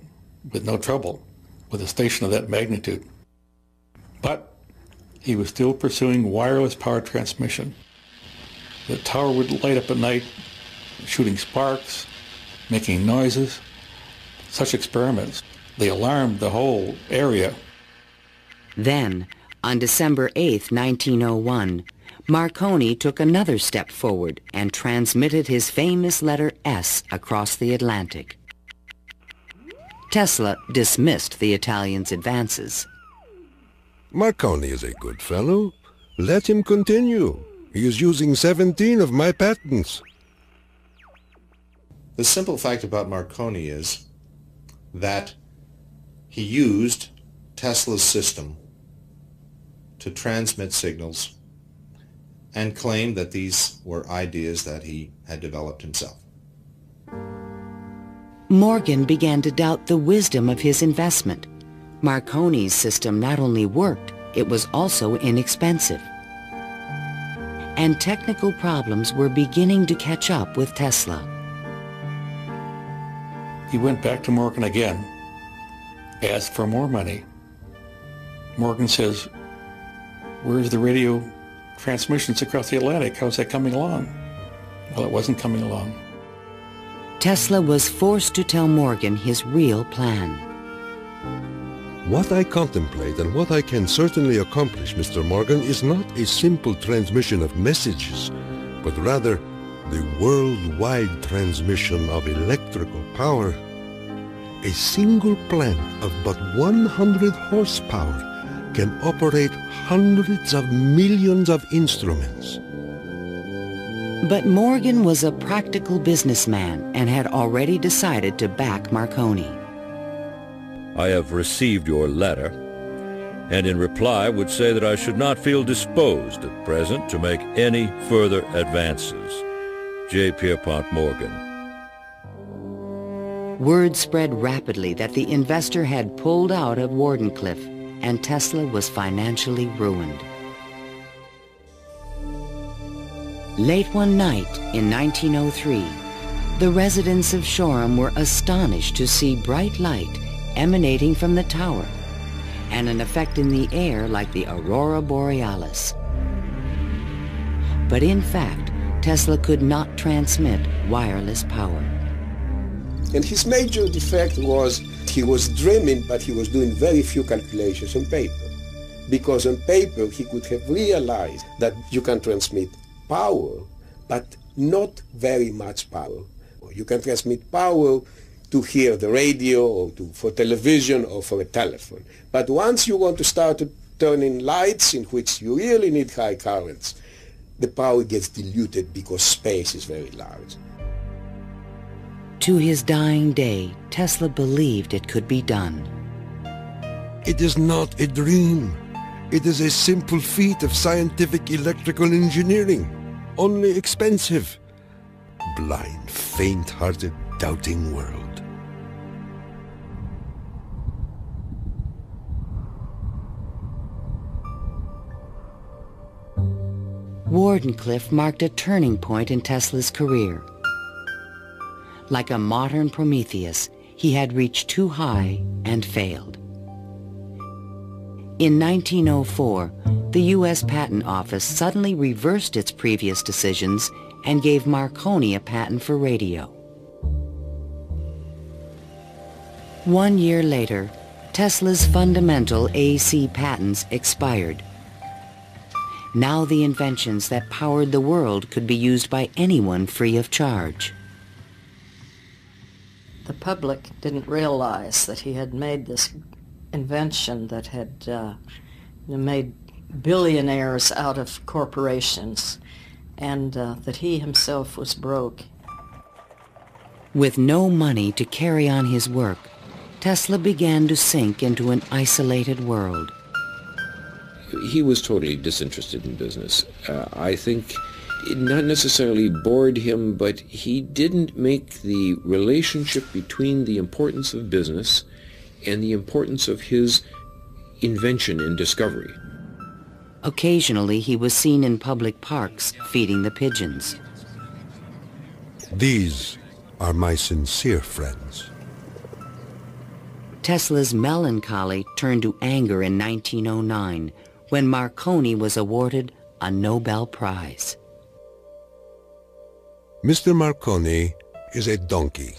with no trouble with a station of that magnitude. But he was still pursuing wireless power transmission. The tower would light up at night, shooting sparks, making noises. Such experiments, they alarmed the whole area. Then, on December 8, 1901, Marconi took another step forward and transmitted his famous letter S across the Atlantic. Tesla dismissed the Italian's advances. Marconi is a good fellow. Let him continue. He is using 17 of my patents. The simple fact about Marconi is that he used Tesla's system to transmit signals and claimed that these were ideas that he had developed himself. Morgan began to doubt the wisdom of his investment. Marconi's system not only worked, it was also inexpensive. And technical problems were beginning to catch up with Tesla. He went back to Morgan again, asked for more money. Morgan says, Where's the radio transmissions across the Atlantic? How's that coming along? Well, it wasn't coming along. Tesla was forced to tell Morgan his real plan. What I contemplate and what I can certainly accomplish, Mr. Morgan, is not a simple transmission of messages, but rather the worldwide transmission of electrical power. A single plant of but 100 horsepower can operate hundreds of millions of instruments. But Morgan was a practical businessman and had already decided to back Marconi. I have received your letter, and in reply would say that I should not feel disposed at present to make any further advances. J. Pierpont Morgan. Word spread rapidly that the investor had pulled out of Wardenclyffe, and Tesla was financially ruined. Late one night in 1903, the residents of Shoreham were astonished to see bright light emanating from the tower, and an effect in the air like the aurora borealis. But in fact, Tesla could not transmit wireless power. And his major defect was he was dreaming, but he was doing very few calculations on paper. Because on paper he could have realized that you can transmit power, but not very much power. You can transmit power to hear the radio or for television or for a telephone. But once you want to start turning lights in which you really need high currents, the power gets diluted because space is very large. To his dying day, Tesla believed it could be done. It is not a dream. It is a simple feat of scientific electrical engineering, only expensive. Blind, faint-hearted, doubting world. Wardenclyffe marked a turning point in Tesla's career. Like a modern Prometheus, he had reached too high and failed. In 1904, the U.S. Patent Office suddenly reversed its previous decisions and gave Marconi a patent for radio. 1 year later, Tesla's fundamental AC patents expired. Now the inventions that powered the world could be used by anyone free of charge. The public didn't realize that he had made this invention that had made billionaires out of corporations, and that he himself was broke. With no money to carry on his work, Tesla began to sink into an isolated world. He was totally disinterested in business. I think it not necessarily bored him, but he didn't make the relationship between the importance of business and the importance of his invention and discovery. Occasionally, he was seen in public parks feeding the pigeons. These are my sincere friends. Tesla's melancholy turned to anger in 1909 when Marconi was awarded a Nobel Prize. Mr. Marconi is a donkey.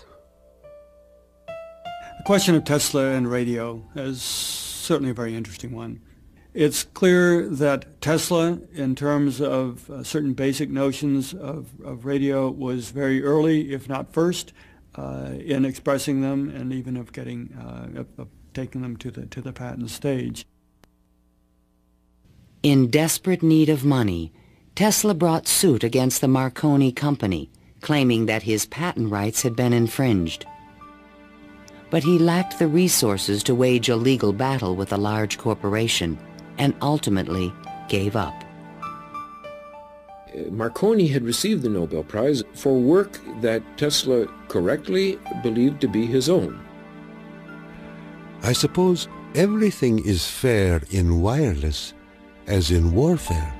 The question of Tesla and radio is certainly a very interesting one. It's clear that Tesla, in terms of certain basic notions of radio, was very early, if not first, in expressing them and even of getting of taking them to the patent stage. In desperate need of money, Tesla brought suit against the Marconi company, claiming that his patent rights had been infringed. But he lacked the resources to wage a legal battle with a large corporation, and ultimately gave up. Marconi had received the Nobel Prize for work that Tesla correctly believed to be his own. I suppose everything is fair in wireless as in warfare.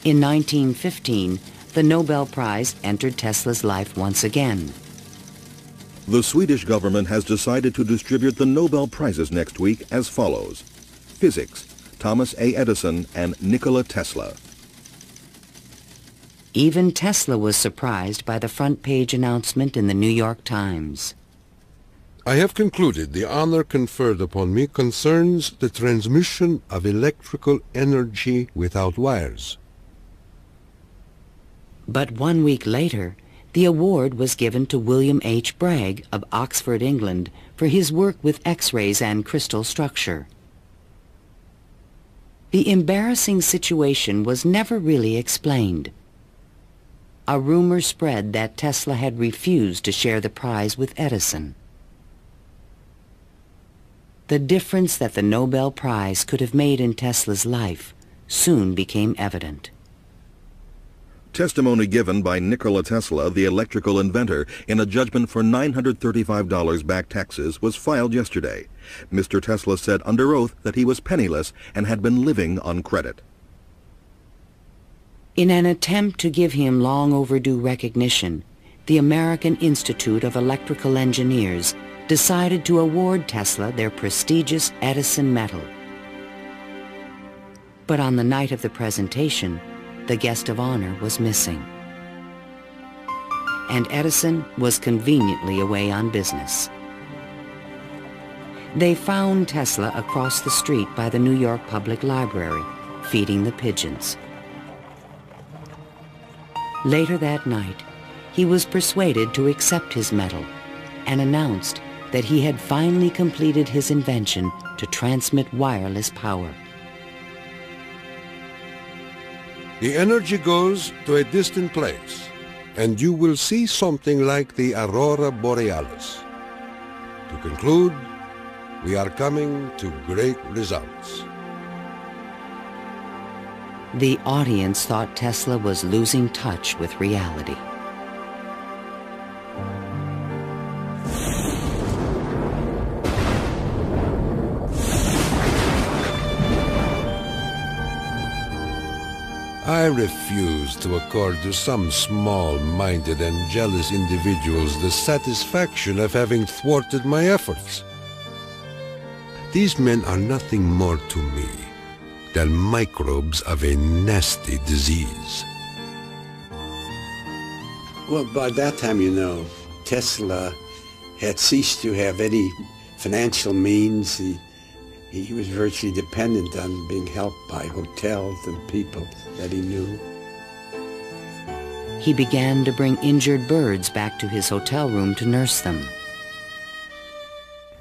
In 1915, the Nobel Prize entered Tesla's life once again. The Swedish government has decided to distribute the Nobel Prizes next week as follows. Physics, Thomas A. Edison and Nikola Tesla. Even Tesla was surprised by the front-page announcement in the New York Times. I have concluded the honor conferred upon me concerns the transmission of electrical energy without wires. But 1 week later, the award was given to William H. Bragg of Oxford, England, for his work with X-rays and crystal structure. The embarrassing situation was never really explained. A rumor spread that Tesla had refused to share the prize with Edison. The difference that the Nobel Prize could have made in Tesla's life soon became evident. Testimony given by Nikola Tesla, the electrical inventor, in a judgment for $935 back taxes was filed yesterday. Mr. Tesla said under oath that he was penniless and had been living on credit. In an attempt to give him long overdue recognition, the American Institute of Electrical Engineers decided to award Tesla their prestigious Edison Medal. But on the night of the presentation, the guest of honor was missing. And Edison was conveniently away on business. They found Tesla across the street by the New York Public Library, feeding the pigeons. Later that night, he was persuaded to accept his medal and announced that he had finally completed his invention to transmit wireless power. The energy goes to a distant place, and you will see something like the Aurora Borealis. To conclude, we are coming to great results. The audience thought Tesla was losing touch with reality. I refuse to accord to some small-minded and jealous individuals the satisfaction of having thwarted my efforts. These men are nothing more to me than microbes of a nasty disease. Well, by that time, you know, Tesla had ceased to have any financial means. He was virtually dependent on being helped by hotels and people that he knew. He began to bring injured birds back to his hotel room to nurse them.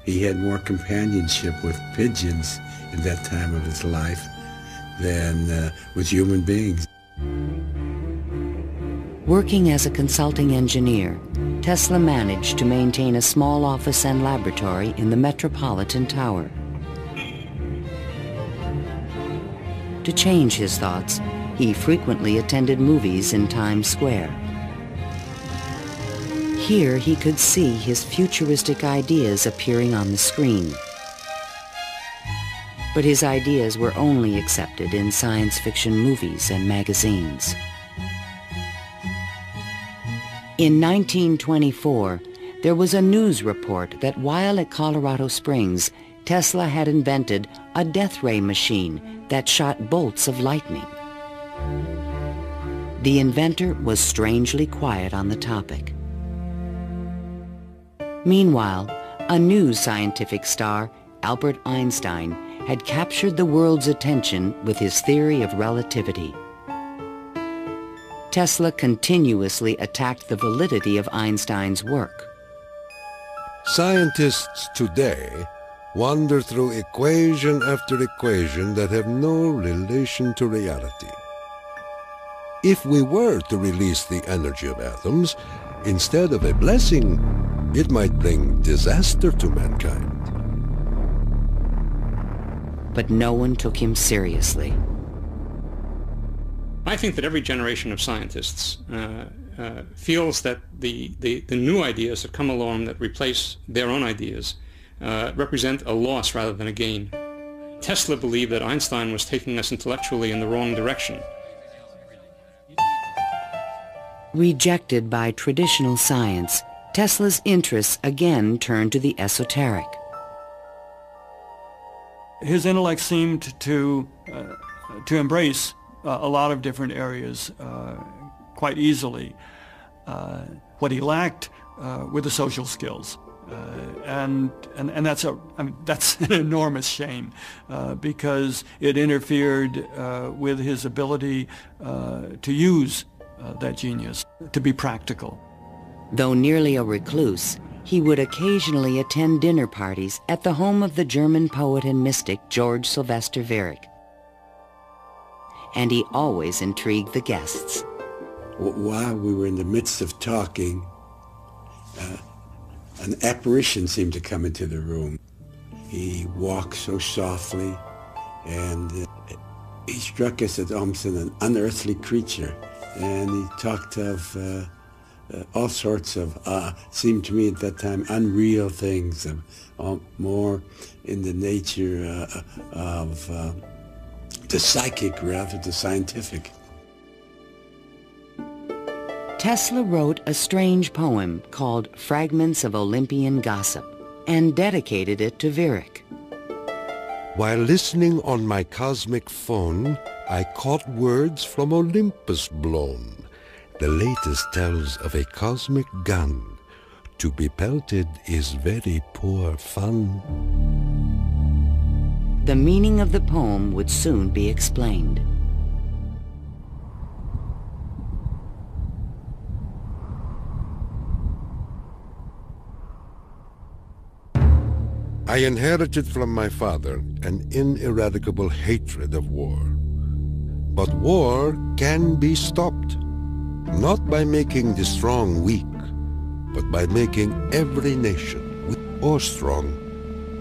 He had more companionship with pigeons in that time of his life than with human beings. Working as a consulting engineer, Tesla managed to maintain a small office and laboratory in the Metropolitan Tower. To change his thoughts, he frequently attended movies in Times Square. Here he could see his futuristic ideas appearing on the screen. But his ideas were only accepted in science fiction movies and magazines. In 1924, there was a news report that while at Colorado Springs, Tesla had invented a death ray machine that shot bolts of lightning. The inventor was strangely quiet on the topic. Meanwhile, a new scientific star, Albert Einstein, had captured the world's attention with his theory of relativity. Tesla continuously attacked the validity of Einstein's work. Scientists today wander through equation after equation that have no relation to reality. If we were to release the energy of atoms, instead of a blessing, it might bring disaster to mankind. But no one took him seriously. I think that every generation of scientists feels that the new ideas that come along that replace their own ideas represent a loss rather than a gain. Tesla believed that Einstein was taking us intellectually in the wrong direction. Rejected by traditional science, Tesla's interests again turned to the esoteric. His intellect seemed to embrace a lot of different areas quite easily. What he lacked were the social skills. And that's an enormous shame because it interfered with his ability to use that genius, to be practical. Though nearly a recluse, he would occasionally attend dinner parties at the home of the German poet and mystic George Sylvester Viereck. And he always intrigued the guests. While we were in the midst of talking, an apparition seemed to come into the room. He walked so softly, and he struck us as almost an unearthly creature. And he talked of all sorts of, seemed to me at that time, unreal things, more in the nature of the psychic rather than the scientific. Tesla wrote a strange poem called Fragments of Olympian Gossip and dedicated it to Viereck. While listening on my cosmic phone, I caught words from Olympus blown. The latest tells of a cosmic gun. To be pelted is very poor fun. The meaning of the poem would soon be explained. I inherited from my father an ineradicable hatred of war. But war can be stopped, not by making the strong weak, but by making every nation, weak or strong,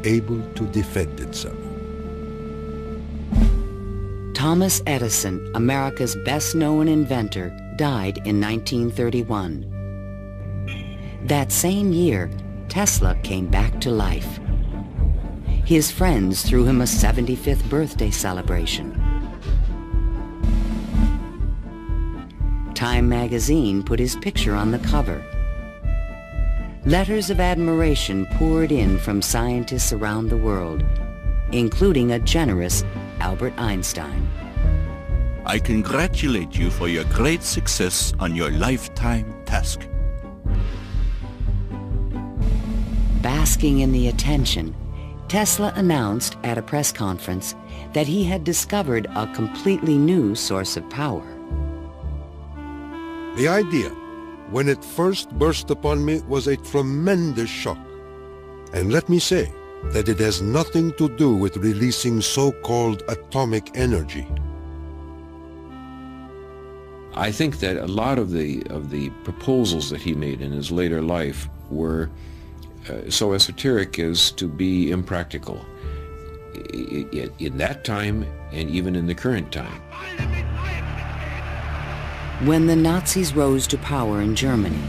able to defend itself. Thomas Edison, America's best-known inventor, died in 1931. That same year, Tesla came back to life. His friends threw him a 75th birthday celebration. Time magazine put his picture on the cover. Letters of admiration poured in from scientists around the world, including a generous Albert Einstein. I congratulate you for your great success on your lifetime task. Basking in the attention, Tesla announced at a press conference that he had discovered a completely new source of power. The idea, when it first burst upon me, was a tremendous shock. And let me say that it has nothing to do with releasing so-called atomic energy. I think that a lot of the proposals that he made in his later life were so esoteric as to be impractical in that time and even in the current time. When the Nazis rose to power in Germany,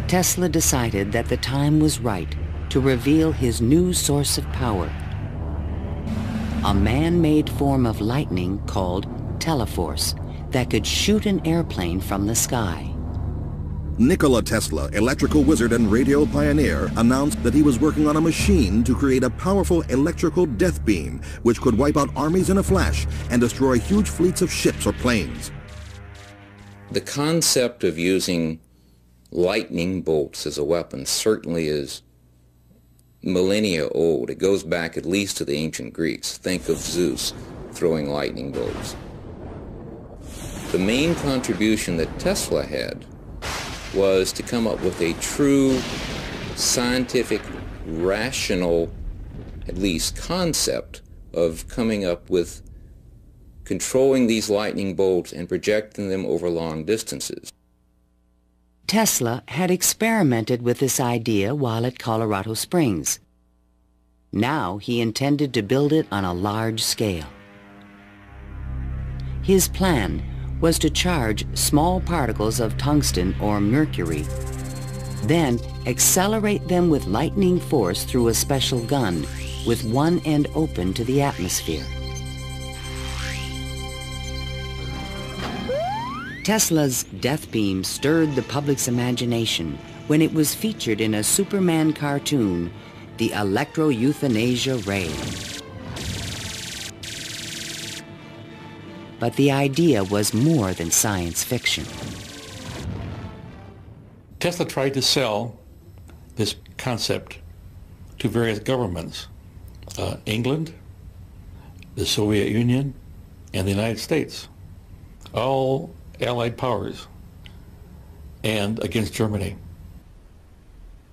Tesla decided that the time was right to reveal his new source of power, a man-made form of lightning called teleforce that could shoot an airplane from the sky. Nikola Tesla, electrical wizard and radio pioneer, announced that he was working on a machine to create a powerful electrical death beam which could wipe out armies in a flash and destroy huge fleets of ships or planes. The concept of using lightning bolts as a weapon certainly is millennia old. It goes back at least to the ancient Greeks. Think of Zeus throwing lightning bolts. The main contribution that Tesla had was to come up with a true scientific, rational, at least concept of coming up with controlling these lightning bolts and projecting them over long distances. Tesla had experimented with this idea while at Colorado Springs. Now he intended to build it on a large scale. His plan was to charge small particles of tungsten or mercury, then accelerate them with lightning force through a special gun with one end open to the atmosphere. Tesla's death beam stirred the public's imagination when it was featured in a Superman cartoon, the electro-euthanasia ray. but the idea was more than science fiction. Tesla tried to sell this concept to various governments, England, the Soviet Union, and the United States, all Allied powers, and against Germany.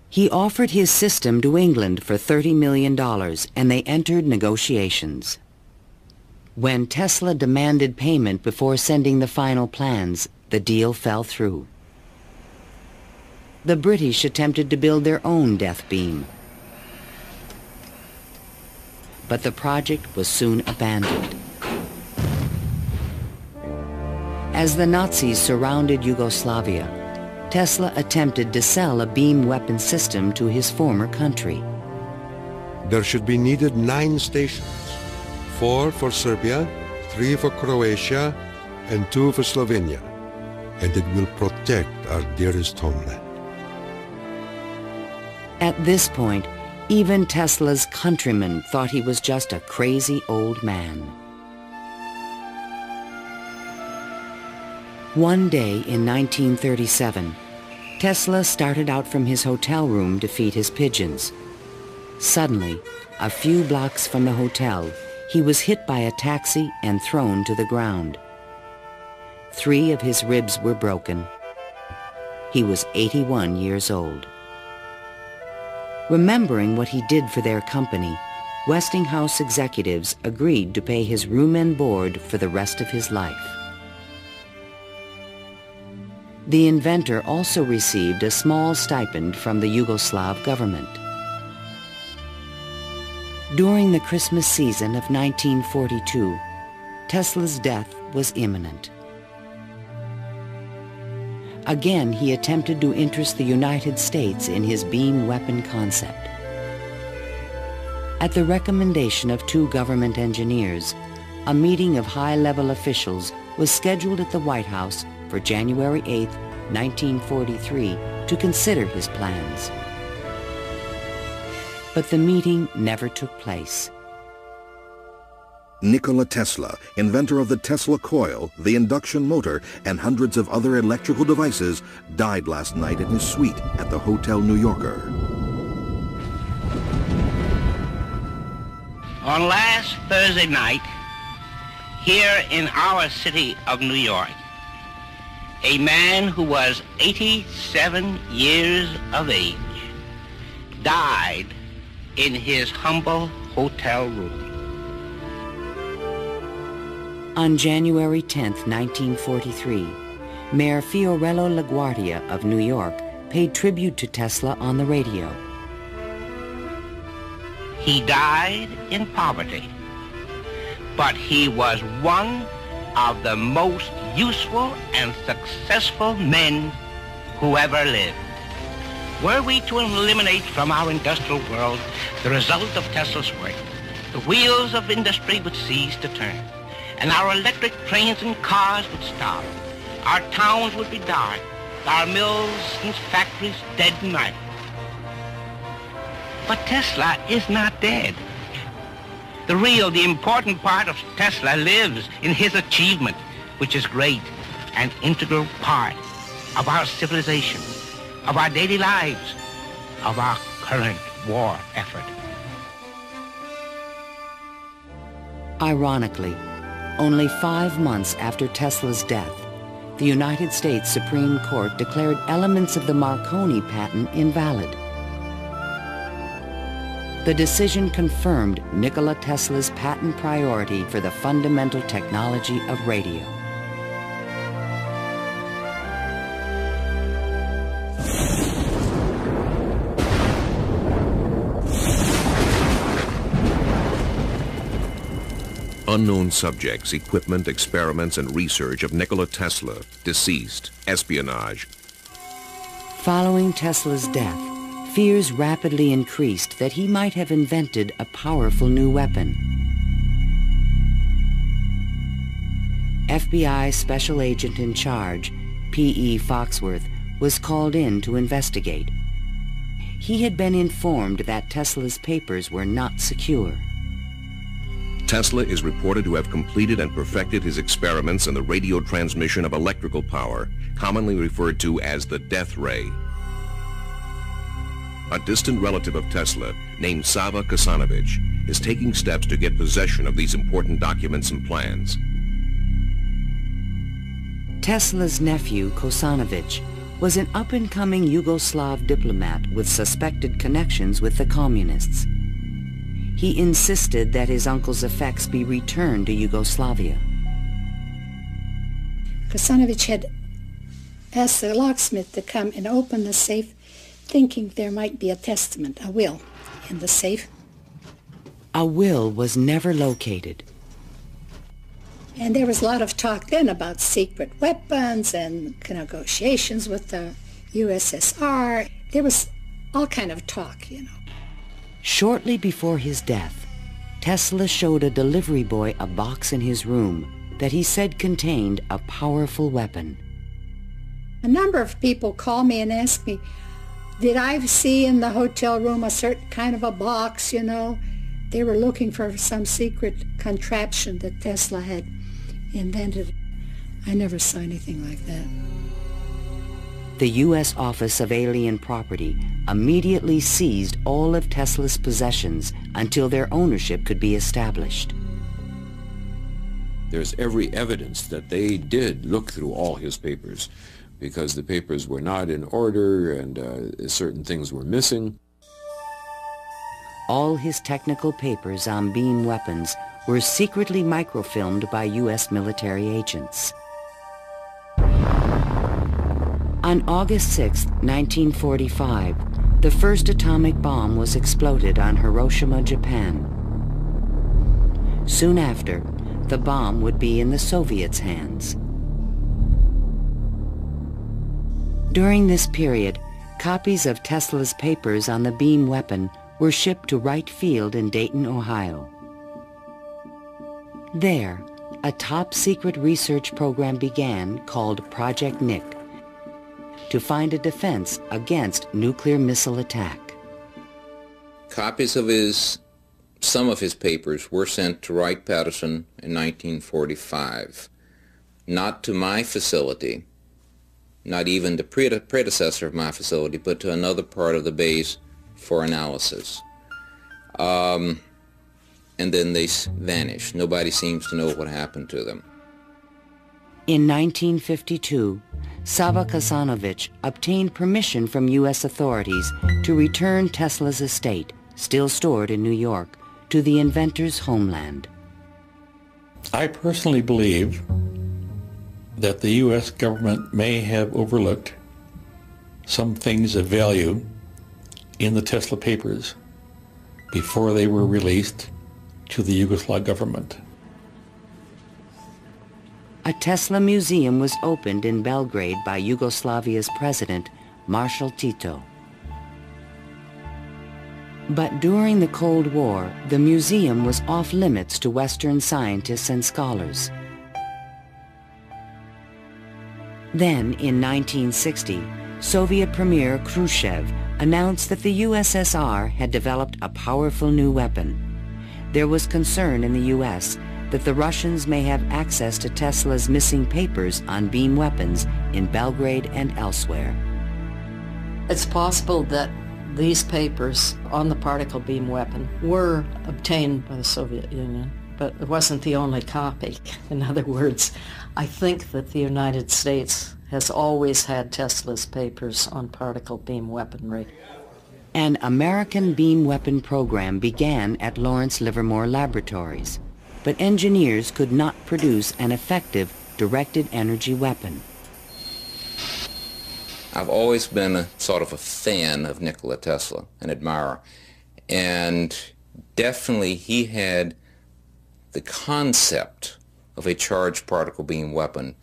He offered his system to England for $30 million, and they entered negotiations. When Tesla demanded payment before sending the final plans, the deal fell through. The British attempted to build their own death beam, but the project was soon abandoned. As the Nazis surrounded Yugoslavia, Tesla attempted to sell a beam weapon system to his former country. There should be needed 9 stations, 4 for Serbia, 3 for Croatia, and 2 for Slovenia, and it will protect our dearest homeland. At this point, even Tesla's countrymen thought he was just a crazy old man. One day in 1937, Tesla started out from his hotel room to feed his pigeons. Suddenly, a few blocks from the hotel, he was hit by a taxi and thrown to the ground. 3 of his ribs were broken. He was 81 years old. Remembering what he did for their company, Westinghouse executives agreed to pay his room and board for the rest of his life. The inventor also received a small stipend from the Yugoslav government. During the Christmas season of 1942, Tesla's death was imminent. Again, he attempted to interest the United States in his beam weapon concept. At the recommendation of 2 government engineers, a meeting of high-level officials was scheduled at the White House for January 8, 1943, to consider his plans. But the meeting never took place. Nikola Tesla, inventor of the Tesla coil, the induction motor, and hundreds of other electrical devices, died last night in his suite at the Hotel New Yorker. On last Thursday night, here in our city of New York, a man who was 87 years of age died in his humble hotel room. On January 10, 1943, Mayor Fiorello LaGuardia of New York paid tribute to Tesla on the radio. He died in poverty, but he was one of the most useful and successful men who ever lived. Were we to eliminate from our industrial world the result of Tesla's work, the wheels of industry would cease to turn, and our electric trains and cars would stop. Our towns would be dark, our mills and factories dead and idle. But Tesla is not dead. The important part of Tesla lives in his achievement, which is great, an integral part of our civilization, of our daily lives, of our current war effort. Ironically, only 5 months after Tesla's death, the United States Supreme Court declared elements of the Marconi patent invalid. The decision confirmed Nikola Tesla's patent priority for the fundamental technology of radio. Unknown subjects, equipment, experiments, and research of Nikola Tesla, deceased, espionage. Following Tesla's death, fears rapidly increased that he might have invented a powerful new weapon. FBI Special Agent in Charge, P.E. Foxworth, was called in to investigate. He had been informed that Tesla's papers were not secure. Tesla is reported to have completed and perfected his experiments in the radio transmission of electrical power, commonly referred to as the death ray. A distant relative of Tesla, named Sava Kasanovich, is taking steps to get possession of these important documents and plans. Tesla's nephew, Kasanovich, was an up-and-coming Yugoslav diplomat with suspected connections with the communists. He insisted that his uncle's effects be returned to Yugoslavia. Kasanovich had asked the locksmith to come and open the safe, thinking there might be a testament, a will, in the safe. A will was never located. And there was a lot of talk then about secret weapons and negotiations with the USSR. There was all kind of talk, you know. Shortly before his death, Tesla showed a delivery boy a box in his room that he said contained a powerful weapon. A number of people called me and asked me, did I see in the hotel room a certain kind of a box, you know? They were looking for some secret contraption that Tesla had invented. I never saw anything like that. The U.S. Office of Alien Property immediately seized all of Tesla's possessions until their ownership could be established. There's every evidence that they did look through all his papers, because the papers were not in order and certain things were missing. All his technical papers on beam weapons were secretly microfilmed by U.S. military agents. On August 6, 1945, the first atomic bomb was exploded on Hiroshima, Japan. Soon after, the bomb would be in the Soviets' hands. During this period, copies of Tesla's papers on the beam weapon were shipped to Wright Field in Dayton, Ohio. There, a top-secret research program began called Project Nick to find a defense against nuclear missile attack. Copies of some of his papers were sent to Wright-Patterson in 1945, not to my facility, not even the predecessor of my facility, but to another part of the base for analysis. And then they vanished. Nobody seems to know what happened to them. In 1952, Sava Kasanovich obtained permission from U.S. authorities to return Tesla's estate, still stored in New York, to the inventor's homeland. I personally believe that the U.S. government may have overlooked some things of value in the Tesla papers before they were released to the Yugoslav government. A Tesla museum was opened in Belgrade by Yugoslavia's president, Marshal Tito. But during the Cold War, the museum was off limits to Western scientists and scholars. Then, in 1960, Soviet Premier Khrushchev announced that the USSR had developed a powerful new weapon. There was concern in the U.S. that the Russians may have access to Tesla's missing papers on beam weapons in Belgrade and elsewhere. It's possible that these papers on the particle beam weapon were obtained by the Soviet Union, but it wasn't the only copy. In other words, I think that the United States has always had Tesla's papers on particle beam weaponry. An American beam weapon program began at Lawrence Livermore Laboratories, but engineers could not produce an effective directed energy weapon. I've always been a sort of a fan of Nikola Tesla, an admirer, and definitely he had the concept of a charged particle beam weapon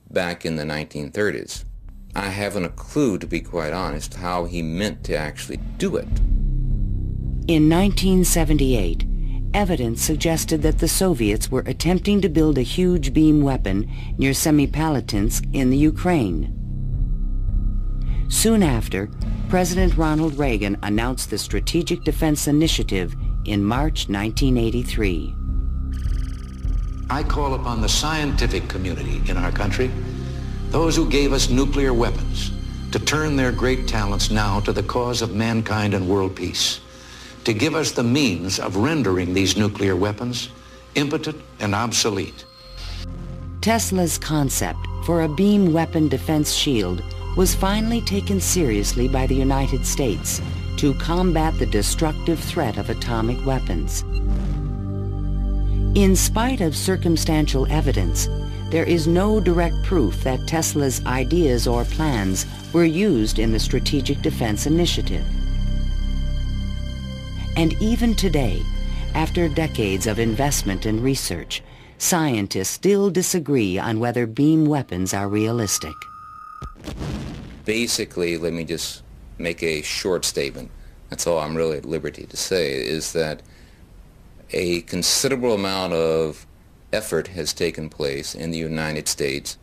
back in the 1930s. I haven't a clue, to be quite honest, how he meant to actually do it. In 1978, evidence suggested that the Soviets were attempting to build a huge beam weapon near Semipalatinsk in the Ukraine. Soon after, President Ronald Reagan announced the Strategic Defense Initiative in March 1983. I call upon the scientific community in our country, those who gave us nuclear weapons, to turn their great talents now to the cause of mankind and world peace, to give us the means of rendering these nuclear weapons impotent and obsolete. Tesla's concept for a beam weapon defense shield was finally taken seriously by the United States to combat the destructive threat of atomic weapons. In spite of circumstantial evidence, there is no direct proof that Tesla's ideas or plans were used in the Strategic Defense Initiative. And even today, after decades of investment and research, scientists still disagree on whether beam weapons are realistic. Basically, let me just make a short statement. That's all I'm really at liberty to say, is that a considerable amount of effort has taken place in the United States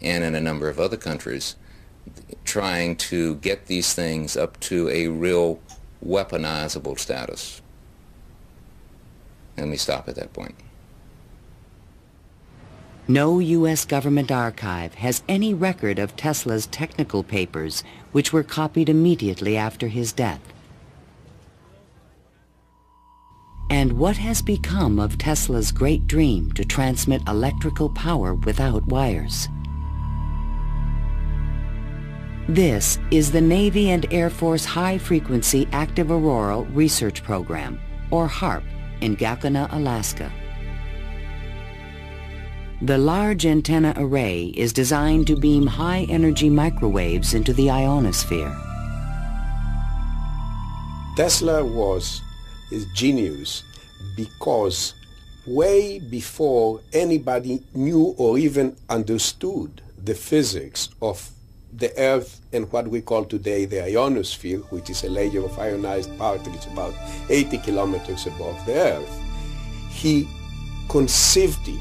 and in a number of other countries trying to get these things up to a real weaponizable status. Let me stop at that point. No U.S. government archive has any record of Tesla's technical papers, which were copied immediately after his death. And what has become of Tesla's great dream to transmit electrical power without wires? This is the Navy and Air Force High Frequency Active Auroral Research Program, or HAARP, in Gakona, Alaska. The large antenna array is designed to beam high-energy microwaves into the ionosphere. Tesla was his genius because way before anybody knew or even understood the physics of the Earth and what we call today the ionosphere, which is a layer of ionized particles about 80 kilometers above the Earth, he conceived it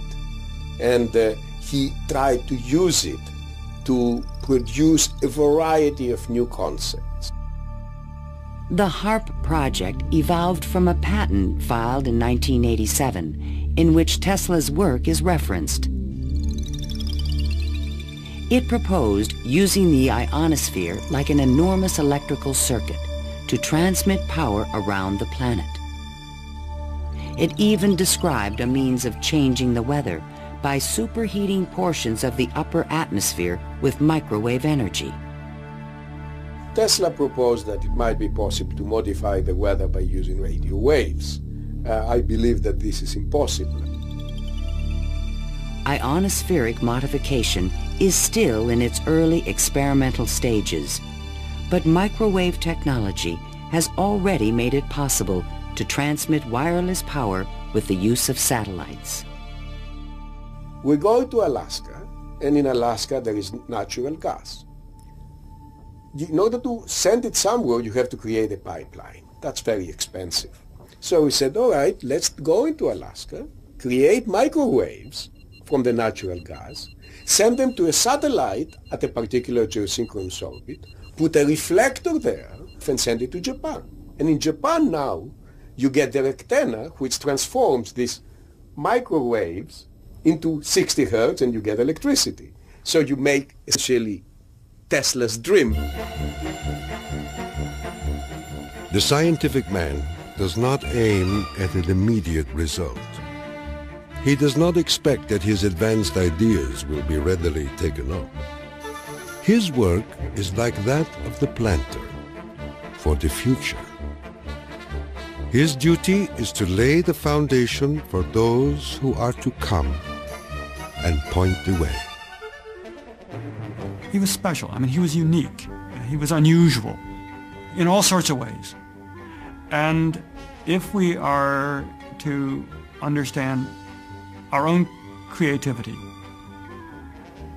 and he tried to use it to produce a variety of new concepts. The HAARP project evolved from a patent filed in 1987 in which Tesla's work is referenced. It proposed using the ionosphere like an enormous electrical circuit to transmit power around the planet. It even described a means of changing the weather by superheating portions of the upper atmosphere with microwave energy. Tesla proposed that it might be possible to modify the weather by using radio waves. I believe that this is impossible. Ionospheric modification is still in its early experimental stages, but microwave technology has already made it possible to transmit wireless power with the use of satellites. We go to Alaska, and in Alaska there is natural gas. In order to send it somewhere, you have to create a pipeline. That's very expensive. So we said, all right, let's go into Alaska, create microwaves from the natural gas, send them to a satellite at a particular geosynchronous orbit, put a reflector there, and send it to Japan. And in Japan now, you get the antenna, which transforms these microwaves into 60 hertz, and you get electricity. So you make essentially Tesla's dream. The scientific man does not aim at an immediate result. He does not expect that his advanced ideas will be readily taken up. His work is like that of the planter for the future. His duty is to lay the foundation for those who are to come and point the way. He was special. I mean, he was unique. He was unusual in all sorts of ways. And if we are to understand our own creativity,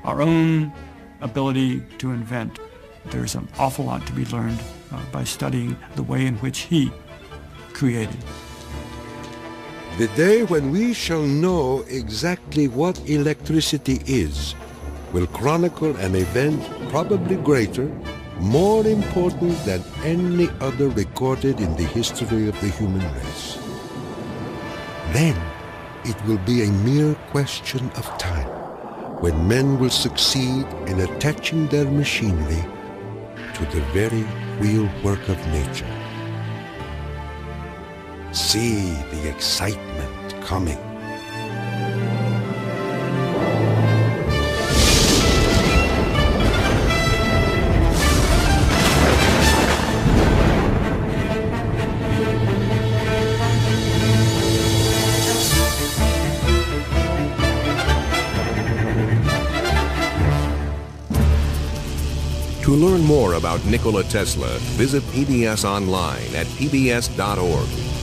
our own ability to invent, there's an awful lot to be learned by studying the way in which he created. The day when we shall know exactly what electricity is will chronicle an event probably greater, more important than any other recorded in the history of the human race. Then it will be a mere question of time when men will succeed in attaching their machinery to the very wheelwork of nature. See the excitement coming. To learn more about Nikola Tesla, visit PBS online at pbs.org.